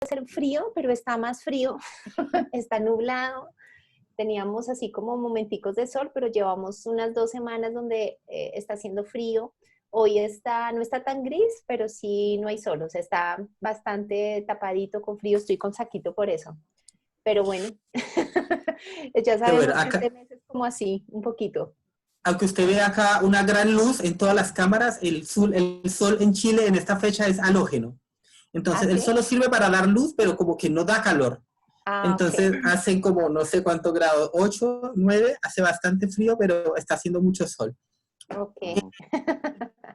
hacer frío, pero está más frío, está nublado. Teníamos así como momenticos de sol, pero llevamos unas 2 semanas donde está haciendo frío. Hoy no está tan gris, pero sí no hay sol, o sea, está bastante tapadito con frío, estoy con saquito por eso. Pero bueno, ya Qué bueno. sabemos que este mes es como así, un poquito. Aunque usted ve acá una gran luz en todas las cámaras, el sol en Chile en esta fecha es halógeno. ¿Ah, Entonces, el sí? sol sirve para dar luz, pero como que no da calor. Ah, ok, Entonces, hacen como no sé cuántos grados, 8, 9, hace bastante frío, pero está haciendo mucho sol. ok.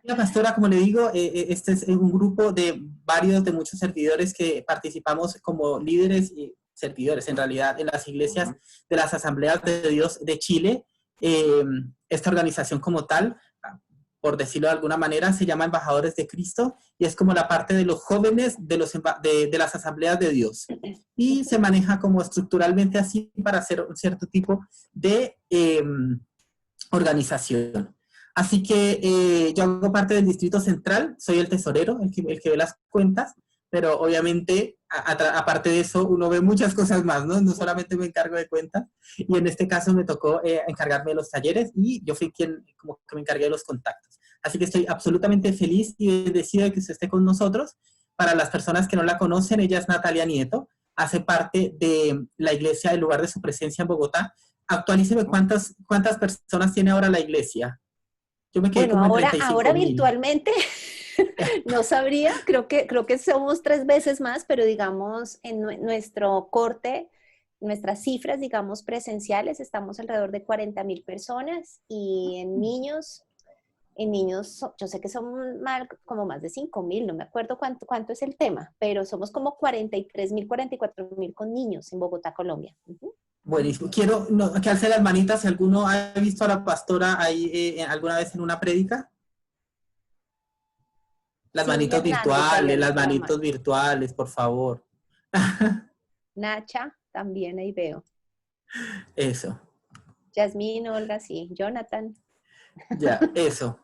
La pastora, como le digo, este es un grupo de de muchos servidores que participamos como líderes y servidores, en realidad, en las iglesias de las Asambleas de Dios de Chile. Eh, Esta organización como tal, por decirlo de alguna manera, se llama Embajadores de Cristo y es como la parte de los jóvenes de las Asambleas de Dios. Y se maneja como estructuralmente así para hacer un cierto tipo de organización. Así que yo hago parte del Distrito Central, soy el tesorero, el que ve las cuentas, pero obviamente, aparte de eso, uno ve muchas cosas más, ¿no? No solamente me encargo de cuentas, y en este caso me tocó encargarme de los talleres, y yo fui quien como que me encargué de los contactos. Así que estoy absolutamente feliz y bendecida de que usted esté con nosotros. Para las personas que no la conocen, ella es Natalia Nieto, hace parte de la iglesia del lugar de su presencia en Bogotá. Actualíceme cuántas personas tiene ahora la iglesia. Yo me quedé Bueno, como en ahora 35,000. virtualmente no sabría, creo que somos 3 veces más, pero digamos en nuestro corte, nuestras cifras, digamos, presenciales, estamos alrededor de 40.000 personas y yo sé que son como más de 5.000, no me acuerdo cuánto es el tema, pero somos como 43.000, 44.000 con niños en Bogotá, Colombia. Ujú. Buenísimo. Quiero que alce las manitas si alguno ha visto a la pastora ahí alguna vez en una prédica. Silvia Hernández había Las visto la manitos mano. virtuales, por favor. Nacha, también ahí veo. Eso, Yasmín, Olga, sí. Jonathan. ya, eso.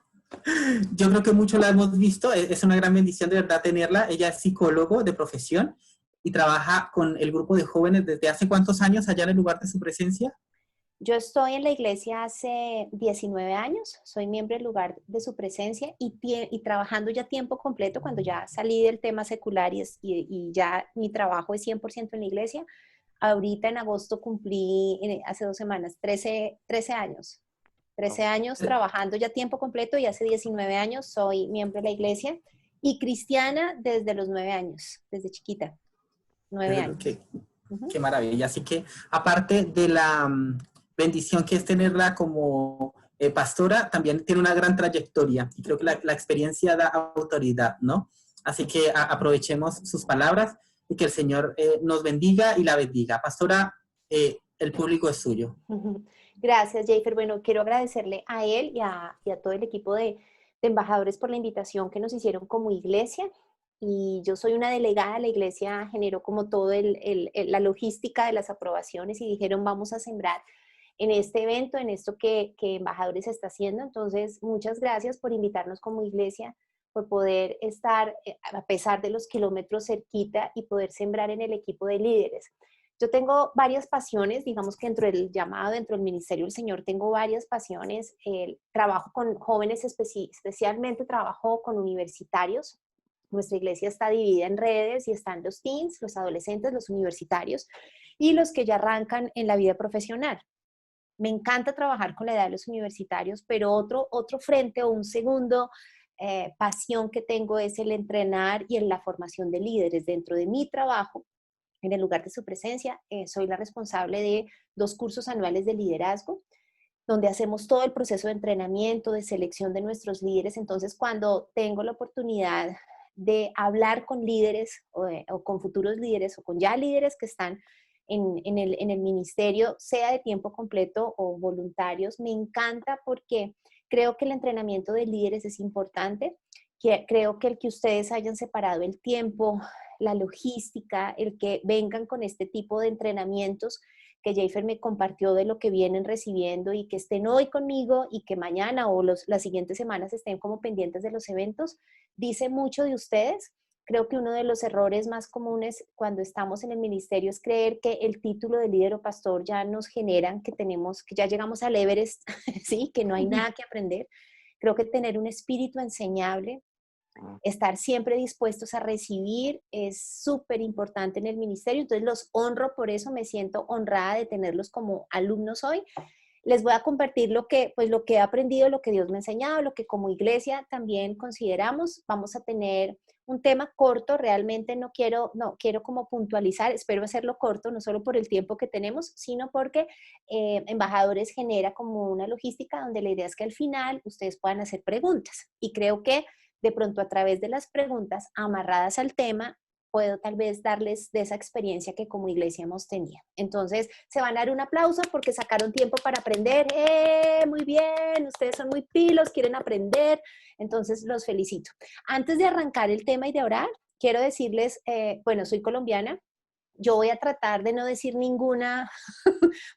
Yo creo que mucho la hemos visto, es una gran bendición de verdad tenerla. Ella es psicólogo de profesión y trabaja con el grupo de jóvenes desde hace cuántos años allá en el lugar de su presencia. Yo estoy en la iglesia hace 19 años, soy miembro del lugar de su presencia y trabajando ya tiempo completo cuando ya salí del tema secular y ya mi trabajo es 100% en la iglesia. Ahorita en agosto cumplí, hace 2 semanas, 13 años. 13 años trabajando ya tiempo completo y hace 19 años soy miembro de la iglesia y cristiana desde los 9 años, desde chiquita, 9 Desde lo años. que, Ujú. Qué maravilla. Así que, aparte de la bendición que es tenerla como pastora, también tiene una gran trayectoria. Y creo que la experiencia da autoridad, ¿no? Así que aprovechemos sus palabras y que el Señor nos bendiga y la bendiga. Pastora, el público es suyo. Ujú. Gracias, Jafer. Bueno, quiero agradecerle a él y a todo el equipo de embajadores por la invitación que nos hicieron como iglesia. Y yo soy una delegada, la iglesia generó como todo la logística de las aprobaciones y dijeron vamos a sembrar en este evento, en esto que Embajadores está haciendo. Entonces, muchas gracias por invitarnos como iglesia, por poder estar, a pesar de los kilómetros cerquita y poder sembrar en el equipo de líderes. Yo tengo varias pasiones, digamos que dentro del llamado, dentro del ministerio del Señor, tengo varias pasiones. Trabajo con jóvenes, especialmente trabajo con universitarios. Nuestra iglesia está dividida en redes y están los teens, los adolescentes, los universitarios y los que ya arrancan en la vida profesional. Me encanta trabajar con la edad de los universitarios, pero otro frente o un segundo pasión que tengo es el entrenar y en la formación de líderes dentro de mi trabajo en el lugar de su presencia. Soy la responsable de 2 cursos anuales de liderazgo, donde hacemos todo el proceso de entrenamiento, de selección de nuestros líderes. Entonces, cuando tengo la oportunidad de hablar con líderes o con futuros líderes o con ya líderes que están en el ministerio, sea de tiempo completo o voluntarios, me encanta porque creo que el entrenamiento de líderes es importante. Creo que el que ustedes hayan separado el tiempo, la logística, el que vengan con este tipo de entrenamientos que Jafer me compartió de lo que vienen recibiendo y que estén hoy conmigo y que mañana o las siguientes semanas estén como pendientes de los eventos, dice mucho de ustedes. Creo que uno de los errores más comunes cuando estamos en el ministerio es creer que el título de líder o pastor ya nos generan que que ya llegamos al Everest, ¿sí? Que no hay nada que aprender. Creo que tener un espíritu enseñable, estar siempre dispuestos a recibir es súper importante en el ministerio. Entonces los honro, por eso me siento honrada de tenerlos como alumnos hoy. Les voy a compartir lo que he aprendido, lo que Dios me ha enseñado, lo que como iglesia también consideramos. Vamos a tener un tema corto, realmente no quiero como puntualizar, espero hacerlo corto, no solo por el tiempo que tenemos, sino porque Embajadores genera como una logística donde la idea es que al final ustedes puedan hacer preguntas. Y creo que de pronto a través de las preguntas amarradas al tema, puedo tal vez darles de esa experiencia que como iglesia hemos tenido. Entonces, se van a dar un aplauso porque sacaron tiempo para aprender. Muy bien, ustedes son muy pilos, quieren aprender. Entonces, los felicito. Antes de arrancar el tema y de orar, quiero decirles, bueno, soy colombiana. Yo voy a tratar de no decir ninguna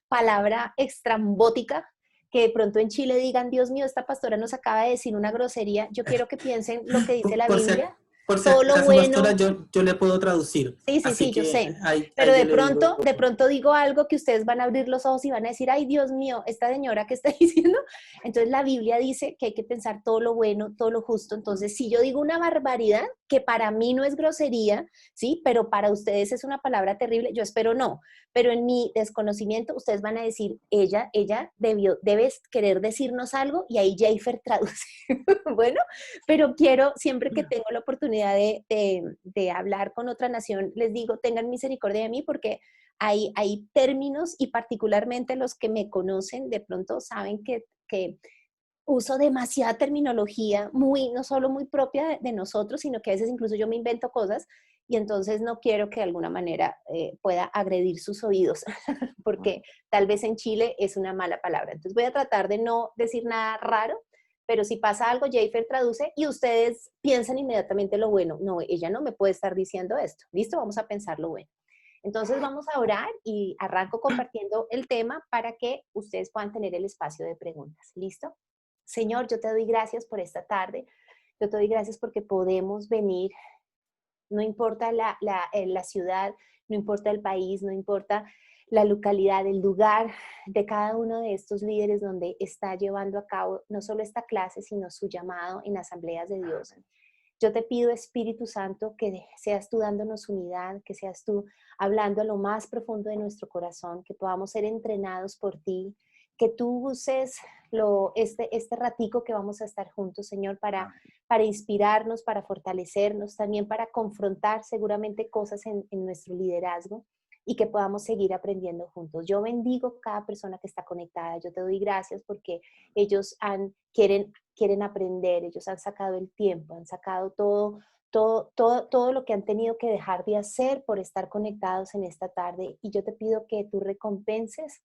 palabra extrambótica que de pronto en Chile digan, Dios mío, esta pastora nos acaba de decir una grosería. Yo quiero que piensen lo que dice Por, la por si, Biblia, por si todo lo acaso, pastora, bueno. yo le puedo traducir. Sí, sí, Así sí, yo que sé. Pero ahí yo le digo. de pronto digo algo que ustedes van a abrir los ojos y van a decir, ay, Dios mío, esta señora que está diciendo. Entonces la Biblia dice que hay que pensar todo lo bueno, todo lo justo. Entonces, si yo digo una barbaridad que para mí no es grosería, sí, pero para ustedes es una palabra terrible, yo espero no. Pero en mi desconocimiento, ustedes van a decir, ella debe querer decirnos algo y ahí Jayfer traduce. Bueno, pero quiero, siempre que tengo la oportunidad de hablar con otra nación, les digo, tengan misericordia de mí porque hay términos y particularmente los que me conocen de pronto saben que uso demasiada terminología, no solo muy propia de nosotros, sino que a veces incluso yo me invento cosas y entonces no quiero que de alguna manera pueda agredir sus oídos, porque tal vez en Chile es una mala palabra. Entonces voy a tratar de no decir nada raro, pero si pasa algo, Jayfer traduce y ustedes piensan inmediatamente lo bueno. No, ella no me puede estar diciendo esto. ¿Listo? Vamos a pensar lo bueno. Entonces vamos a orar y arranco compartiendo el tema para que ustedes puedan tener el espacio de preguntas. ¿Listo? Señor, yo te doy gracias por esta tarde. Yo te doy gracias porque podemos venir, no importa la ciudad, no importa el país, no importa la localidad, el lugar de cada uno de estos líderes donde está llevando a cabo no solo esta clase, sino su llamado en asambleas de Dios. Yo te pido, Espíritu Santo, que seas tú dándonos unidad, que seas tú hablando a lo más profundo de nuestro corazón, que podamos ser entrenados por ti, que tú uses este ratico que vamos a estar juntos, Señor, para inspirarnos, para fortalecernos, también para confrontar seguramente cosas en nuestro liderazgo y que podamos seguir aprendiendo juntos. Yo bendigo cada persona que está conectada. Yo te doy gracias porque ellos quieren aprender, ellos han sacado el tiempo, han sacado todo lo que han tenido que dejar de hacer por estar conectados en esta tarde. Y yo te pido que tú recompenses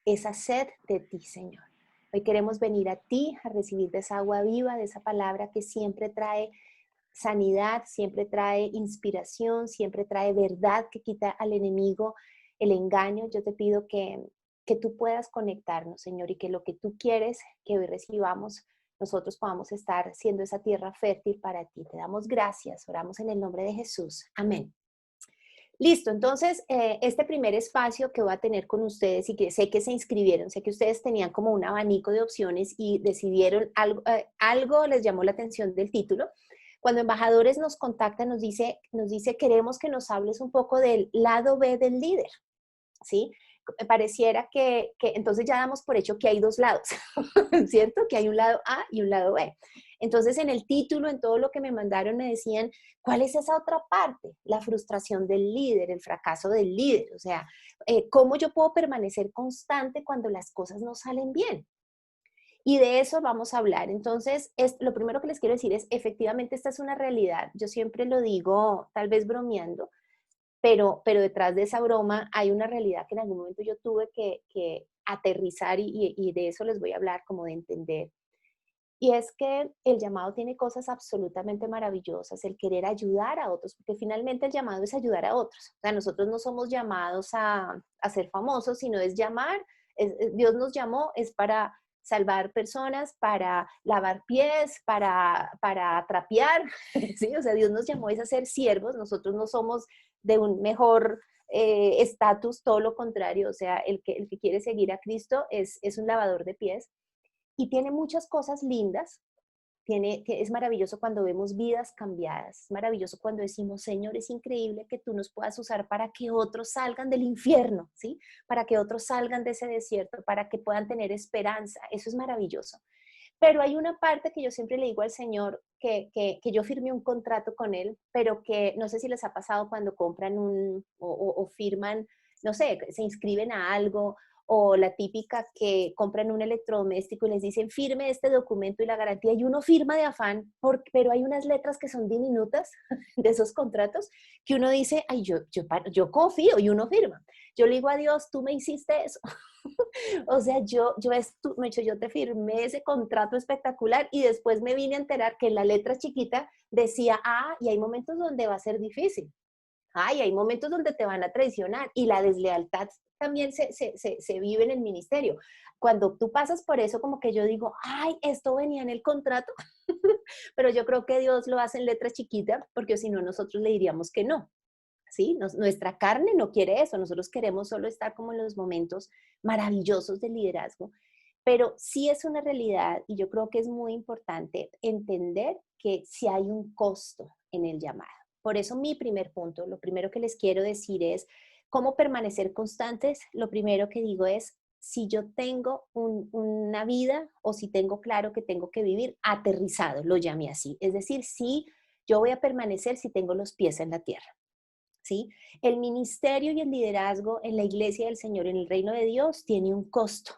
esa sed de ti, Señor. Hoy queremos venir a ti a recibir de esa agua viva, de esa palabra que siempre trae sanidad, siempre trae inspiración, siempre trae verdad que quita al enemigo el engaño. Yo te pido que tú puedas conectarnos, Señor, y que lo que tú quieres que hoy recibamos, nosotros podamos estar siendo esa tierra fértil para ti. Te damos gracias, oramos en el nombre de Jesús. Amén. Listo, entonces este primer espacio que voy a tener con ustedes y que sé que se inscribieron, sé que ustedes tenían como un abanico de opciones y decidieron algo les llamó la atención del título. Cuando Embajadores nos contacta, nos dice, queremos que nos hables un poco del lado B del líder, ¿sí? Pareciera que entonces ya damos por hecho que hay dos lados, ¿cierto? Que hay un lado A y un lado B. Entonces en el título, en todo lo que me mandaron, me decían, ¿cuál es esa otra parte? La frustración del líder, el fracaso del líder. O sea, ¿cómo yo puedo permanecer constante cuando las cosas no salen bien? Y de eso vamos a hablar. Entonces, lo primero que les quiero decir es, efectivamente, esta es una realidad. Yo siempre lo digo, tal vez bromeando, pero detrás de esa broma hay una realidad que en algún momento yo tuve que aterrizar y de eso les voy a hablar, como de entender. Y es que el llamado tiene cosas absolutamente maravillosas, el querer ayudar a otros, porque finalmente el llamado es ayudar a otros. O sea, nosotros no somos llamados a ser famosos, sino es llamar, Dios nos llamó, es para salvar personas, para lavar pies, para trapear, ¿sí? O sea, Dios nos llamó a ser siervos, nosotros no somos de un mejor estatus, todo lo contrario, o sea, el que quiere seguir a Cristo es un lavador de pies y tiene muchas cosas lindas. Es maravilloso cuando vemos vidas cambiadas, es maravilloso cuando decimos, Señor, es increíble que tú nos puedas usar para que otros salgan del infierno, ¿sí? Para que otros salgan de ese desierto, para que puedan tener esperanza, eso es maravilloso. Pero hay una parte que yo siempre le digo al Señor, que yo firmé un contrato con Él, pero que no sé si les ha pasado cuando compran o firman, no sé, se inscriben a algo, o la típica que compran un electrodoméstico y les dicen firme este documento y la garantía, y uno firma de afán, pero hay unas letras que son diminutas de esos contratos que uno dice, ay, yo confío, y uno firma. Yo le digo a Dios, tú me hiciste eso. O sea, yo te firmé ese contrato espectacular y después me vine a enterar que en la letra chiquita decía, y hay momentos donde va a ser difícil. Y hay momentos donde te van a traicionar y la deslealtad también se vive en el ministerio. Cuando tú pasas por eso, como que yo digo, esto venía en el contrato, pero yo creo que Dios lo hace en letra chiquita, porque si no, nosotros le diríamos que no. ¿Sí? Nuestra carne no quiere eso, nosotros queremos solo estar como en los momentos maravillosos del liderazgo, pero sí es una realidad y yo creo que es muy importante entender que sí hay un costo en el llamado. Por eso mi primer punto, lo primero que les quiero decir es cómo permanecer constantes. Lo primero que digo es, si yo tengo una vida o si tengo claro que tengo que vivir aterrizado, lo llamé así, es decir, si yo voy a permanecer si tengo los pies en la tierra. ¿Sí? El ministerio y el liderazgo en la iglesia del Señor, en el reino de Dios, tiene un costo.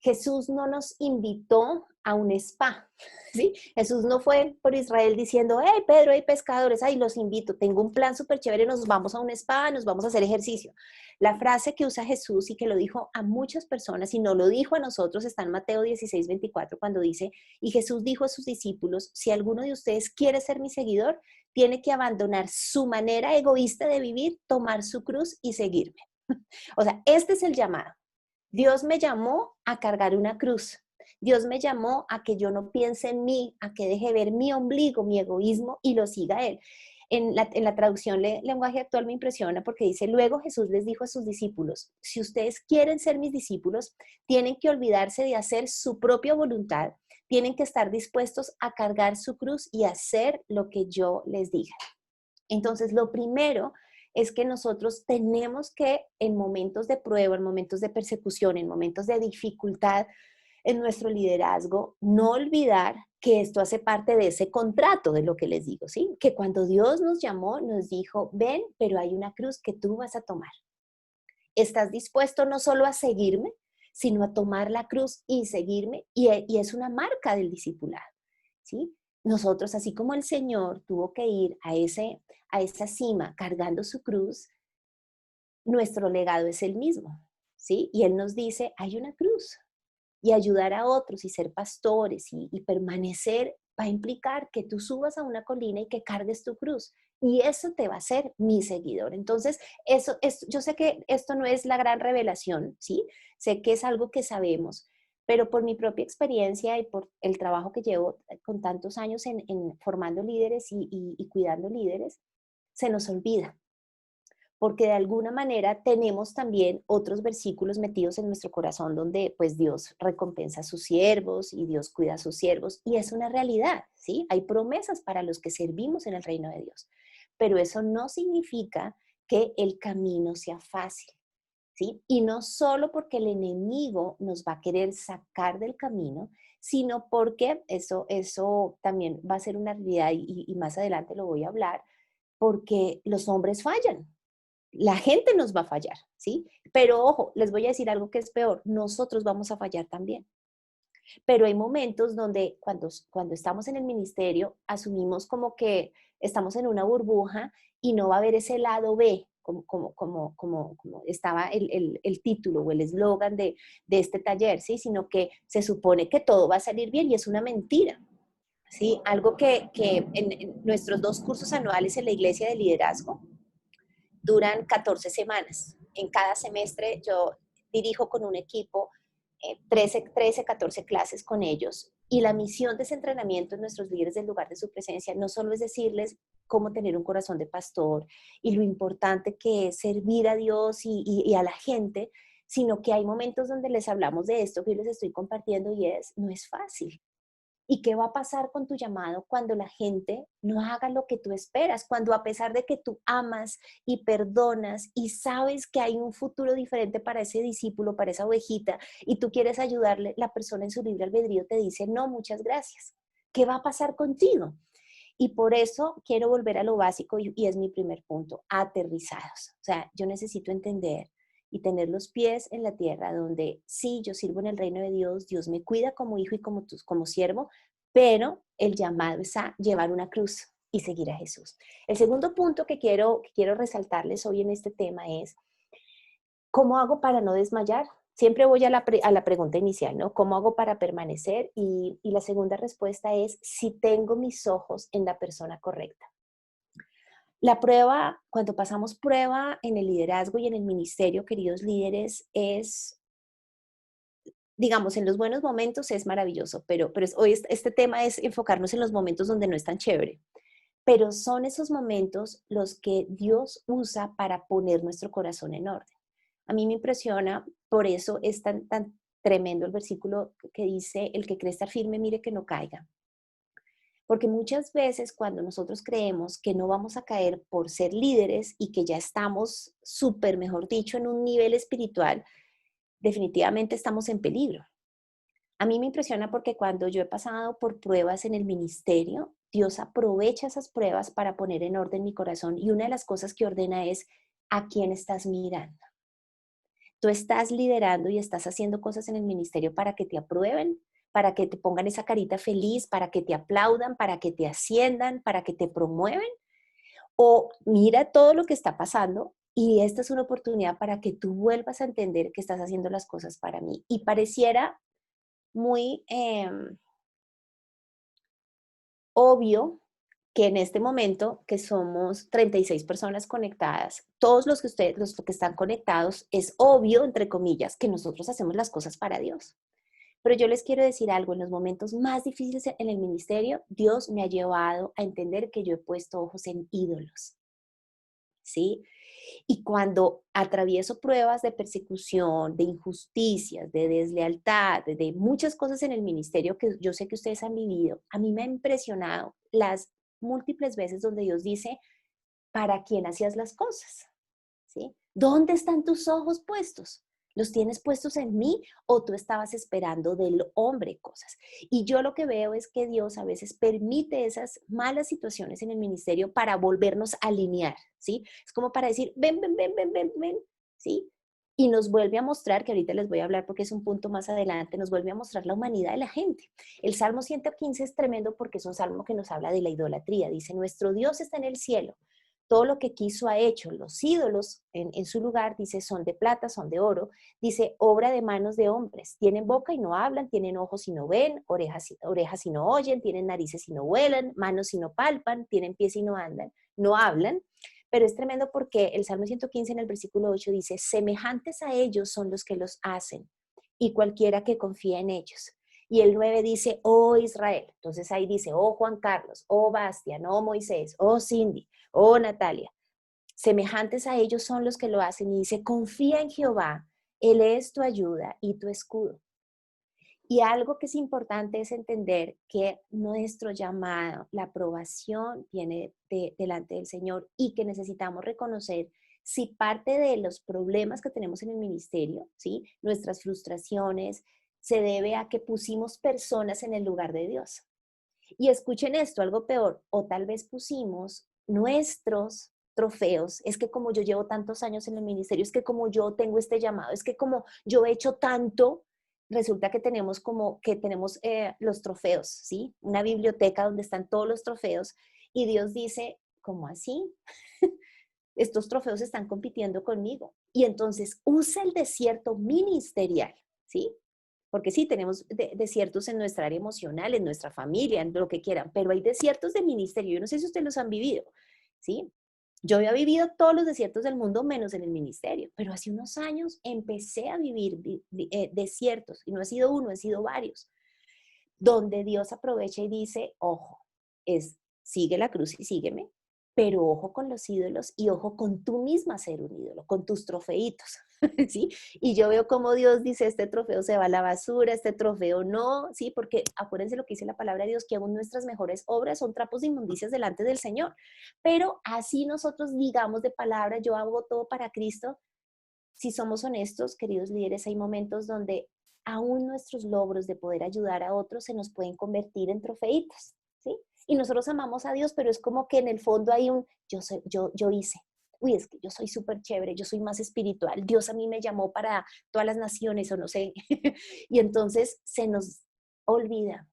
Jesús no nos invitó a un spa, ¿sí? Jesús no fue por Israel diciendo, hey, Pedro, hay pescadores, los invito, tengo un plan súper chévere, nos vamos a un spa, nos vamos a hacer ejercicio. La frase que usa Jesús y que lo dijo a muchas personas y no lo dijo a nosotros está en Mateo 16:24, cuando dice, y Jesús dijo a sus discípulos, si alguno de ustedes quiere ser mi seguidor, tiene que abandonar su manera egoísta de vivir, tomar su cruz y seguirme. O sea, este es el llamado. Dios me llamó a cargar una cruz. Dios me llamó a que yo no piense en mí, a que deje ver mi ombligo, mi egoísmo y lo siga Él. En la traducción lenguaje actual me impresiona porque dice, luego Jesús les dijo a sus discípulos, si ustedes quieren ser mis discípulos, tienen que olvidarse de hacer su propia voluntad, tienen que estar dispuestos a cargar su cruz y hacer lo que yo les diga. Entonces, lo primero es que nosotros tenemos que en momentos de prueba, en momentos de persecución, en momentos de dificultad en nuestro liderazgo, no olvidar que esto hace parte de ese contrato de lo que les digo, ¿sí? Que cuando Dios nos llamó, nos dijo, ven, pero hay una cruz que tú vas a tomar. ¿Estás dispuesto no solo a seguirme, sino a tomar la cruz y seguirme? Y es una marca del discipulado, ¿sí? Nosotros, así como el Señor tuvo que ir a esa cima cargando su cruz, nuestro legado es el mismo, ¿sí? Y Él nos dice, hay una cruz. Y ayudar a otros y ser pastores y permanecer va a implicar que tú subas a una colina y que cargues tu cruz. Y eso te va a hacer mi seguidor. Entonces, yo sé que esto no es la gran revelación, ¿sí? Sé que es algo que sabemos, pero por mi propia experiencia y por el trabajo que llevo con tantos años en formando líderes y cuidando líderes, se nos olvida porque de alguna manera tenemos también otros versículos metidos en nuestro corazón donde pues Dios recompensa a sus siervos y Dios cuida a sus siervos y es una realidad, ¿sí? Hay promesas para los que servimos en el reino de Dios, pero eso no significa que el camino sea fácil, ¿sí? Y no solo porque el enemigo nos va a querer sacar del camino, sino porque eso también va a ser una realidad y más adelante lo voy a hablar, porque los hombres fallan, la gente nos va a fallar, ¿sí? Pero ojo, les voy a decir algo que es peor, nosotros vamos a fallar también. Pero hay momentos donde cuando estamos en el ministerio, asumimos como que estamos en una burbuja y no va a haber ese lado B, como estaba el título o el eslogan de este taller, ¿sí? Sino que se supone que todo va a salir bien y es una mentira. ¿Sí? Algo que en nuestros 2 cursos anuales en la Iglesia de Liderazgo, duran 14 semanas. En cada semestre yo dirijo con un equipo 13, 14 clases con ellos. Y la misión de ese entrenamiento en nuestros líderes del lugar de su presencia no solo es decirles cómo tener un corazón de pastor y lo importante que es servir a Dios y a la gente, sino que hay momentos donde les hablamos de esto que yo les estoy compartiendo y no es fácil. ¿Y qué va a pasar con tu llamado cuando la gente no haga lo que tú esperas? Cuando a pesar de que tú amas y perdonas y sabes que hay un futuro diferente para ese discípulo, para esa ovejita, y tú quieres ayudarle, la persona en su libre albedrío te dice, no, muchas gracias. ¿Qué va a pasar contigo? Y por eso quiero volver a lo básico y es mi primer punto, aterrizados. O sea, yo necesito entender y tener los pies en la tierra donde sí, yo sirvo en el reino de Dios, Dios me cuida como hijo y como siervo, pero el llamado es a llevar una cruz y seguir a Jesús. El segundo punto que quiero resaltarles hoy en este tema es, ¿cómo hago para no desmayar? Siempre voy a la pregunta inicial, ¿no? ¿Cómo hago para permanecer? Y la segunda respuesta es si tengo mis ojos en la persona correcta. La prueba, cuando pasamos prueba en el liderazgo y en el ministerio, queridos líderes, digamos, en los buenos momentos es maravilloso, pero hoy este tema es enfocarnos en los momentos donde no es tan chévere. Pero son esos momentos los que Dios usa para poner nuestro corazón en orden. A mí me impresiona, por eso es tan tremendo el versículo que dice, el que cree estar firme, mire que no caiga. Porque muchas veces cuando nosotros creemos que no vamos a caer por ser líderes y que ya estamos súper, mejor dicho, en un nivel espiritual, definitivamente estamos en peligro. A mí me impresiona porque cuando yo he pasado por pruebas en el ministerio, Dios aprovecha esas pruebas para poner en orden mi corazón y una de las cosas que ordena es a quién estás mirando. Tú estás liderando y estás haciendo cosas en el ministerio para que te aprueben, para que te pongan esa carita feliz, para que te aplaudan, para que te asciendan, para que te promueven. O mira todo lo que está pasando y esta es una oportunidad para que tú vuelvas a entender que estás haciendo las cosas para mí. Y pareciera muy obvio que en este momento, que somos 36 personas conectadas, todos los que están conectados, es obvio, entre comillas, que nosotros hacemos las cosas para Dios. Pero yo les quiero decir algo, en los momentos más difíciles en el ministerio, Dios me ha llevado a entender que yo he puesto ojos en ídolos, ¿sí? Y cuando atravieso pruebas de persecución, de injusticias, de deslealtad, de muchas cosas en el ministerio que yo sé que ustedes han vivido, a mí me ha impresionado las múltiples veces donde Dios dice, ¿para quién hacías las cosas? ¿Sí? ¿Dónde están tus ojos puestos? ¿Los tienes puestos en mí o tú estabas esperando del hombre cosas? Y yo lo que veo es que Dios a veces permite esas malas situaciones en el ministerio para volvernos a alinear, ¿sí? Es como para decir, ven, ven, ven, ven, ven, ven, ¿sí? Y nos vuelve a mostrar, que ahorita les voy a hablar porque es un punto más adelante, nos vuelve a mostrar la humanidad de la gente. El Salmo 115 es tremendo porque es un salmo que nos habla de la idolatría. Dice, nuestro Dios está en el cielo, todo lo que quiso ha hecho. Los ídolos en su lugar, dice, son de plata, son de oro. Dice, obra de manos de hombres. Tienen boca y no hablan, tienen ojos y no ven, orejas y no oyen, tienen narices y no huelen, manos y no palpan, tienen pies y no andan, no hablan. Pero es tremendo porque el Salmo 115 en el versículo 8 dice, semejantes a ellos son los que los hacen y cualquiera que confía en ellos. Y el 9 dice, oh Israel. Entonces ahí dice, oh Juan Carlos, oh Bastian, oh Moisés, oh Cindy, oh Natalia. Semejantes a ellos son los que lo hacen y dice, confía en Jehová, Él es tu ayuda y tu escudo. Y algo que es importante es entender que nuestro llamado, la aprobación viene delante del Señor y que necesitamos reconocer si parte de los problemas que tenemos en el ministerio, ¿sí? Nuestras frustraciones, se debe a que pusimos personas en el lugar de Dios. Y escuchen esto, algo peor, o tal vez pusimos nuestros trofeos, es que como yo llevo tantos años en el ministerio, es que como yo tengo este llamado, es que como yo he hecho tanto, resulta que tenemos los trofeos, ¿sí? Una biblioteca donde están todos los trofeos y Dios dice, ¿cómo así? Estos trofeos están compitiendo conmigo. Y entonces usa el desierto ministerial, ¿sí? Porque sí, tenemos desiertos en nuestra área emocional, en nuestra familia, en lo que quieran, pero hay desiertos de ministerio. Yo no sé si ustedes los han vivido, ¿sí? Yo había vivido todos los desiertos del mundo menos en el ministerio, pero hace unos años empecé a vivir desiertos, y no ha sido uno, han sido varios, donde Dios aprovecha y dice, ojo, sigue la cruz y sígueme, pero ojo con los ídolos y ojo con tú misma ser un ídolo, con tus trofeitos, ¿sí? Y yo veo cómo Dios dice, este trofeo se va a la basura, este trofeo no, ¿sí? Porque acuérdense lo que dice la palabra de Dios, que aún nuestras mejores obras son trapos de inmundicias delante del Señor. Pero así nosotros digamos de palabra, yo hago todo para Cristo. Si somos honestos, queridos líderes, hay momentos donde aún nuestros logros de poder ayudar a otros se nos pueden convertir en trofeitos, ¿sí? Y nosotros amamos a Dios, pero es como que en el fondo hay un yo hice. Uy, es que yo soy súper chévere, yo soy más espiritual, Dios a mí me llamó para todas las naciones o no sé. Y entonces se nos olvida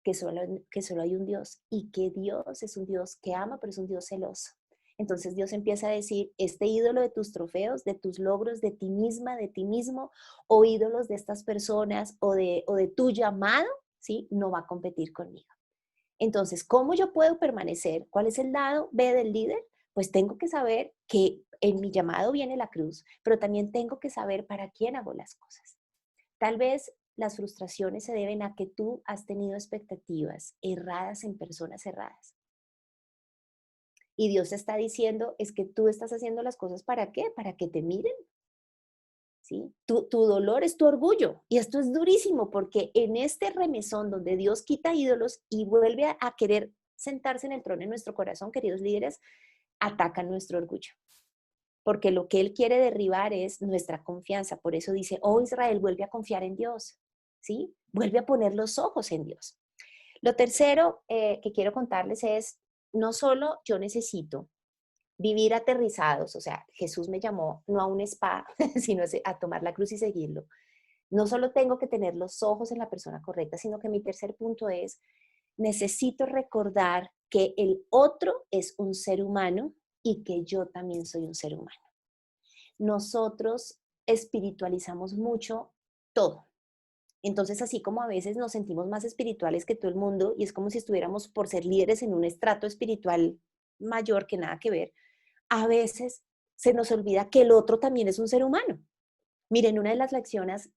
que solo hay un Dios y que Dios es un Dios que ama, pero es un Dios celoso. Entonces Dios empieza a decir, este ídolo de tus trofeos, de tus logros, de ti misma, de ti mismo, o ídolos de estas personas o de tu llamado, ¿sí? No va a competir conmigo. Entonces, ¿cómo yo puedo permanecer? ¿Cuál es el lado B del líder? Pues tengo que saber que en mi llamado viene la cruz, pero también tengo que saber para quién hago las cosas. Tal vez las frustraciones se deben a que tú has tenido expectativas erradas en personas erradas. Y Dios está diciendo, es que tú estás haciendo las cosas ¿para qué? Para que te miren, ¿sí? Tu dolor es tu orgullo. Y esto es durísimo porque en este remesón donde Dios quita ídolos y vuelve a querer sentarse en el trono en nuestro corazón, queridos líderes, ataca nuestro orgullo. Porque lo que Él quiere derribar es nuestra confianza. Por eso dice, oh Israel, vuelve a confiar en Dios, ¿sí? Vuelve a poner los ojos en Dios. Lo tercero que quiero contarles es, no solo yo necesito vivir aterrizados, o sea, Jesús me llamó no a un spa, sino a tomar la cruz y seguirlo. No solo tengo que tener los ojos en la persona correcta, sino que mi tercer punto es, necesito recordar que el otro es un ser humano y que yo también soy un ser humano. Nosotros espiritualizamos mucho todo. Entonces, así como a veces nos sentimos más espirituales que todo el mundo y es como si estuviéramos por ser líderes en un estrato espiritual mayor que nada que ver, a veces se nos olvida que el otro también es un ser humano. Miren, una de las lecciones,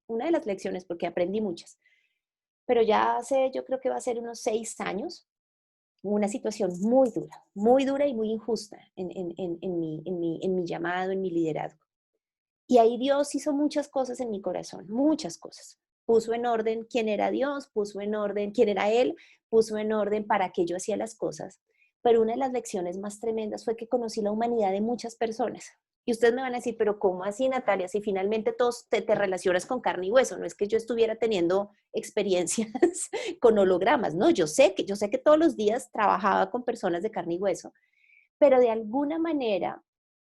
porque aprendí muchas, pero ya hace, yo creo que va a ser unos 6 años, una situación muy dura y muy injusta en mi llamado, en mi liderazgo. Y ahí Dios hizo muchas cosas en mi corazón, muchas cosas. Puso en orden quién era Dios, puso en orden quién era Él, puso en orden para qué yo hacía las cosas. Pero una de las lecciones más tremendas fue que conocí la humanidad de muchas personas. Y ustedes me van a decir, pero ¿cómo así, Natalia? Si finalmente todos te relacionas con carne y hueso, no es que yo estuviera teniendo experiencias con hologramas, no, yo sé que todos los días trabajaba con personas de carne y hueso, pero de alguna manera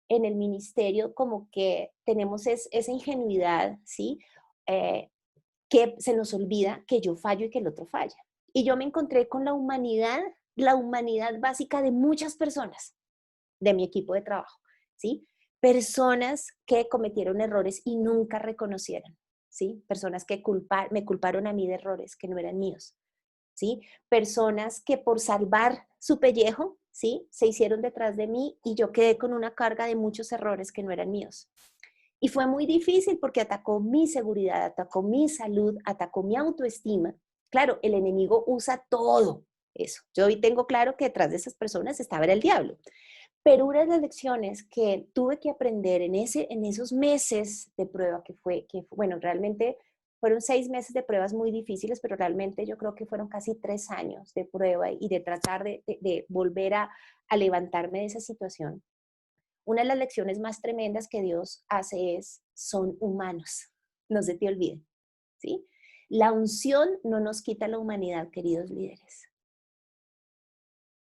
en el ministerio como que tenemos esa ingenuidad, ¿sí? Que se nos olvida que yo fallo y que el otro falla. Y yo me encontré con la humanidad básica de muchas personas de mi equipo de trabajo, ¿sí? Personas que cometieron errores y nunca reconocieron, ¿sí? Personas que me culparon a mí de errores que no eran míos, ¿sí? Personas que por salvar su pellejo, ¿sí? Se hicieron detrás de mí y yo quedé con una carga de muchos errores que no eran míos. Y fue muy difícil porque atacó mi seguridad, atacó mi salud, atacó mi autoestima. Claro, el enemigo usa todo eso. Yo hoy tengo claro que detrás de esas personas estaba el diablo. Pero una de las lecciones que tuve que aprender en esos meses de prueba bueno, realmente fueron 6 meses de pruebas muy difíciles, pero realmente yo creo que fueron casi 3 años de prueba y de tratar de volver a levantarme de esa situación. Una de las lecciones más tremendas que Dios hace son humanos, no se te olvide, ¿sí? La unción no nos quita la humanidad, queridos líderes.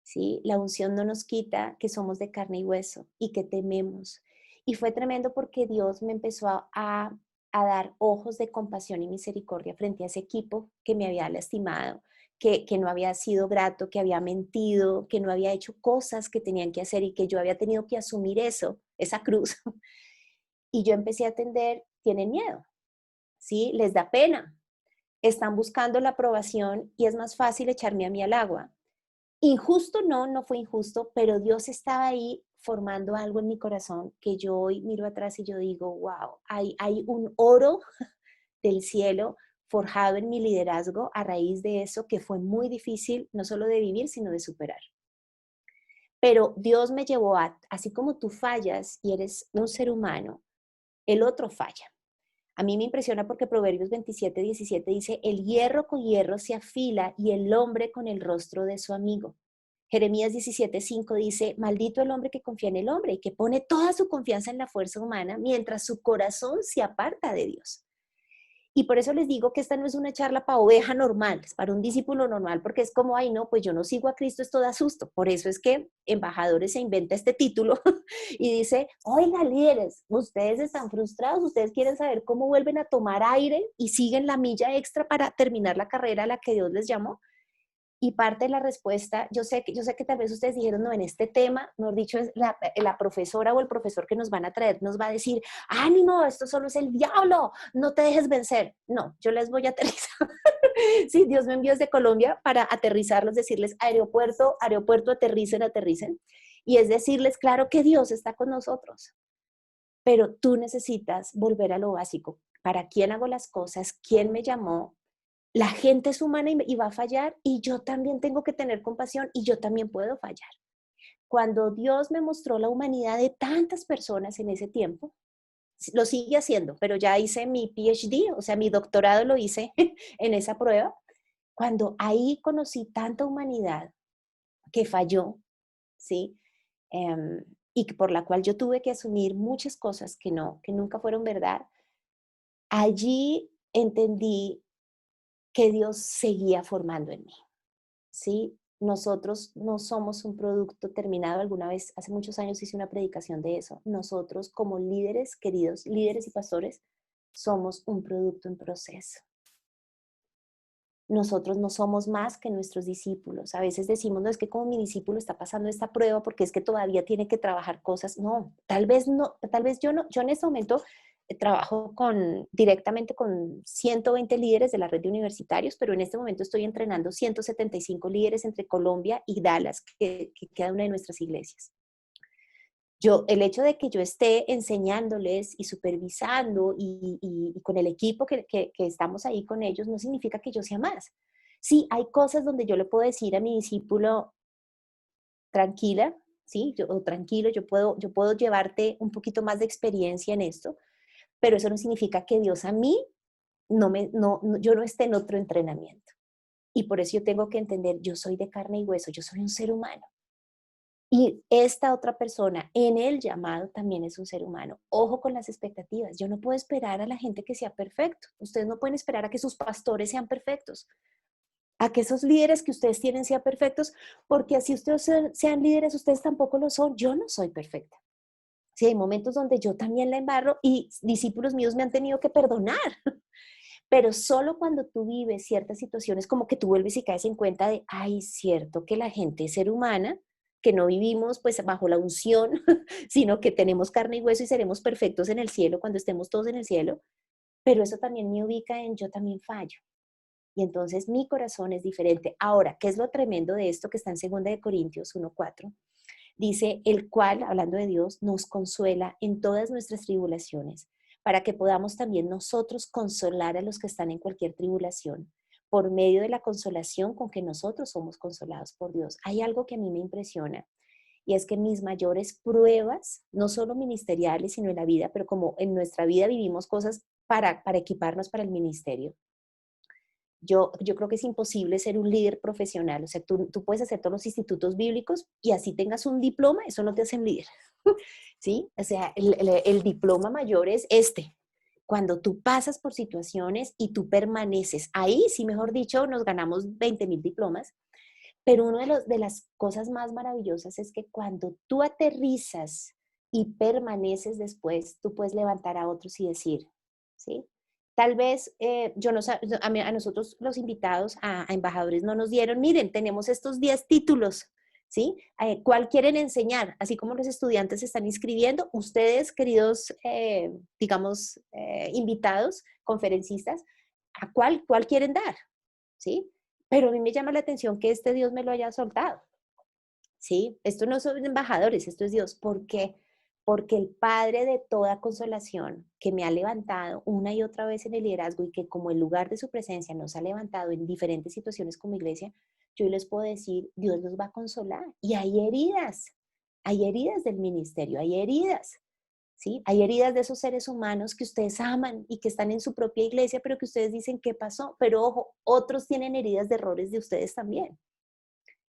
¿Sí? La unción no nos quita que somos de carne y hueso y que tememos. Y fue tremendo porque Dios me empezó a dar ojos de compasión y misericordia frente a ese equipo que me había lastimado, que no había sido grato, que había mentido, que no había hecho cosas que tenían que hacer y que yo había tenido que asumir esa cruz. Y yo empecé a entender, tienen miedo, ¿sí? Les da pena, están buscando la aprobación y es más fácil echarme a mí al agua. Injusto no fue injusto, pero Dios estaba ahí formando algo en mi corazón que yo hoy miro atrás y yo digo, wow, hay un oro del cielo forjado en mi liderazgo a raíz de eso que fue muy difícil, no solo de vivir, sino de superar. Pero Dios me llevó a, así como tú fallas y eres un ser humano, el otro falla. A mí me impresiona porque Proverbios 27:17 dice, el hierro con hierro se afila y el hombre con el rostro de su amigo. Jeremías 17:5 dice, maldito el hombre que confía en el hombre y que pone toda su confianza en la fuerza humana mientras su corazón se aparta de Dios. Y por eso les digo que esta no es una charla para oveja normal, es para un discípulo normal, porque es como, ay, no, pues yo no sigo a Cristo, esto da susto. Por eso es que Embajadores se inventa este título y dice, oiga, líderes, ustedes están frustrados, ustedes quieren saber cómo vuelven a tomar aire y siguen la milla extra para terminar la carrera a la que Dios les llamó. Y parte de la respuesta, yo sé que tal vez ustedes dijeron, no, en este tema, mejor dicho, es la profesora o el profesor que nos van a traer nos va a decir, ánimo, esto solo es el diablo, no te dejes vencer. No, yo les voy a aterrizar. Sí, Dios me envió desde Colombia para aterrizarlos, decirles, aeropuerto, aeropuerto, aterricen, aterricen. Y es decirles, claro que Dios está con nosotros, pero tú necesitas volver a lo básico. ¿Para quién hago las cosas? ¿Quién me llamó? La gente es humana y va a fallar y yo también tengo que tener compasión y yo también puedo fallar. Cuando Dios me mostró la humanidad de tantas personas en ese tiempo, lo sigue haciendo, pero ya hice mi PhD, o sea, mi doctorado lo hice en esa prueba. Cuando ahí conocí tanta humanidad que falló, ¿sí? Em, y por la cual yo tuve que asumir muchas cosas que no, que nunca fueron verdad, allí entendí que Dios seguía formando en mí. ¿Sí? Nosotros no somos un producto terminado. Alguna vez, hace muchos años, hice una predicación de eso. Nosotros, como líderes, queridos líderes y pastores, somos un producto en proceso. Nosotros no somos más que nuestros discípulos. A veces decimos, no, es que como mi discípulo está pasando esta prueba porque es que todavía tiene que trabajar cosas. No, tal vez yo no, yo en este momento trabajo directamente con 120 líderes de la red de universitarios, pero en este momento estoy entrenando 175 líderes entre Colombia y Dallas, que queda una de nuestras iglesias. El hecho de que yo esté enseñándoles y supervisando y con el equipo que estamos ahí con ellos, no significa que yo sea más. Sí, hay cosas donde yo le puedo decir a mi discípulo, tranquila, ¿sí? O tranquilo, yo puedo llevarte un poquito más de experiencia en esto, pero eso no significa que Dios a mí yo no esté en otro entrenamiento. Y por eso yo tengo que entender, yo soy de carne y hueso, yo soy un ser humano. Y esta otra persona en el llamado también es un ser humano. Ojo con las expectativas. Yo no puedo esperar a la gente que sea perfecto. Ustedes no pueden esperar a que sus pastores sean perfectos, a que esos líderes que ustedes tienen sean perfectos, porque así ustedes sean líderes, ustedes tampoco lo son. Yo no soy perfecta. Sí, hay momentos donde yo también la embarro y discípulos míos me han tenido que perdonar. Pero solo cuando tú vives ciertas situaciones como que tú vuelves y caes en cuenta de, ay, cierto que la gente es ser humana, que no vivimos pues bajo la unción, sino que tenemos carne y hueso y seremos perfectos en el cielo cuando estemos todos en el cielo, pero eso también me ubica en yo también fallo. Y entonces mi corazón es diferente. Ahora, ¿qué es lo tremendo de esto que está en 2 Corintios 1:4? Dice, el cual, hablando de Dios, nos consuela en todas nuestras tribulaciones, para que podamos también nosotros consolar a los que están en cualquier tribulación, por medio de la consolación con que nosotros somos consolados por Dios. Hay algo que a mí me impresiona, y es que mis mayores pruebas, no solo ministeriales, sino en la vida, pero como en nuestra vida vivimos cosas para equiparnos para el ministerio. Yo creo que es imposible ser un líder profesional. O sea, tú puedes hacer todos los institutos bíblicos y así tengas un diploma, eso no te hace un líder. ¿Sí? O sea, el diploma mayor es este. Cuando tú pasas por situaciones y tú permaneces ahí, sí, mejor dicho, nos ganamos 20,000 diplomas. Pero una de las cosas más maravillosas es que cuando tú aterrizas y permaneces después, tú puedes levantar a otros y decir, ¿sí? Tal vez yo no, a nosotros los invitados a embajadores no nos dieron, miren, tenemos estos 10 títulos, ¿sí? ¿Cuál quieren enseñar? Así como los estudiantes se están inscribiendo, ustedes, queridos, digamos, invitados, conferencistas, ¿a cuál quieren dar? ¿Sí? Pero a mí me llama la atención que este Dios me lo haya soltado. ¿sí? Esto no son embajadores, esto es Dios. ¿Por qué? Porque el Padre de toda consolación, que me ha levantado una y otra vez en el liderazgo y que como el lugar de su presencia nos ha levantado en diferentes situaciones como iglesia, yo les puedo decir, Dios los va a consolar. Y hay heridas del ministerio, hay heridas, ¿sí? Hay heridas de esos seres humanos que ustedes aman y que están en su propia iglesia, pero que ustedes dicen, ¿qué pasó? Pero ojo, otros tienen heridas de errores de ustedes también.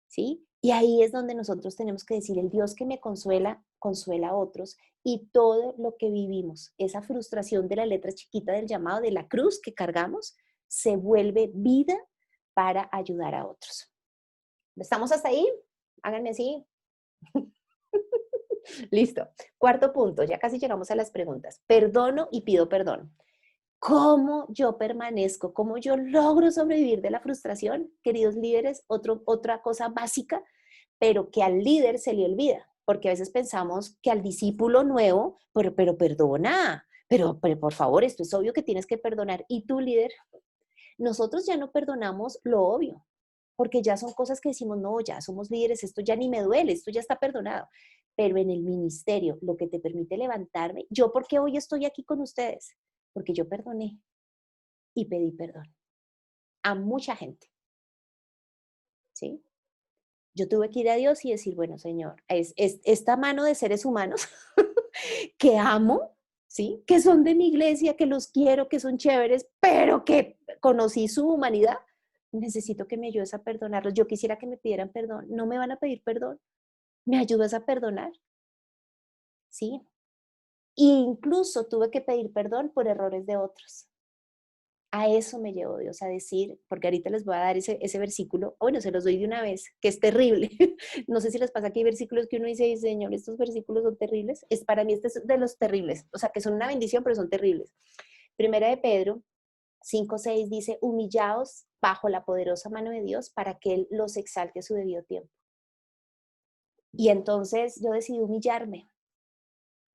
¿Sí? Y ahí es donde nosotros tenemos que decir, el Dios que me consuela, consuela a otros, y todo lo que vivimos, esa frustración de la letra chiquita del llamado, de la cruz que cargamos, se vuelve vida para ayudar a otros. ¿Estamos hasta ahí? Háganme así. Listo. Cuarto punto, ya casi llegamos a las preguntas. Perdono y pido perdón. ¿Cómo yo permanezco? ¿Cómo yo logro sobrevivir de la frustración? Queridos líderes, otra cosa básica, pero que al líder se le olvida, porque a veces pensamos que al discípulo nuevo, pero perdona, pero por favor, esto es obvio que tienes que perdonar. Y tú, líder, nosotros ya no perdonamos lo obvio, porque ya son cosas que decimos, no, ya somos líderes, esto ya ni me duele, esto ya está perdonado. Pero en el ministerio, lo que te permite levantarme, yo porque hoy estoy aquí con ustedes, porque yo perdoné y pedí perdón a mucha gente, ¿sí? Yo tuve que ir a Dios y decir, bueno, Señor, es esta mano de seres humanos que amo, ¿sí? Que son de mi iglesia, que los quiero, que son chéveres, pero que conocí su humanidad. Necesito que me ayudes a perdonarlos. Yo quisiera que me pidieran perdón. No me van a pedir perdón. ¿Me ayudas a perdonar? Sí. E incluso tuve que pedir perdón por errores de otros. A eso me llevó Dios a decir, porque ahorita les voy a dar ese versículo, bueno, se los doy de una vez, que es terrible. No sé si les pasa que hay versículos que uno dice, Señor, estos versículos son terribles. Es para mí este es de los terribles, o sea, que son una bendición, pero son terribles. Primera de Pedro 5:6 dice, humillaos bajo la poderosa mano de Dios para que Él los exalte a su debido tiempo. Y entonces yo decidí humillarme.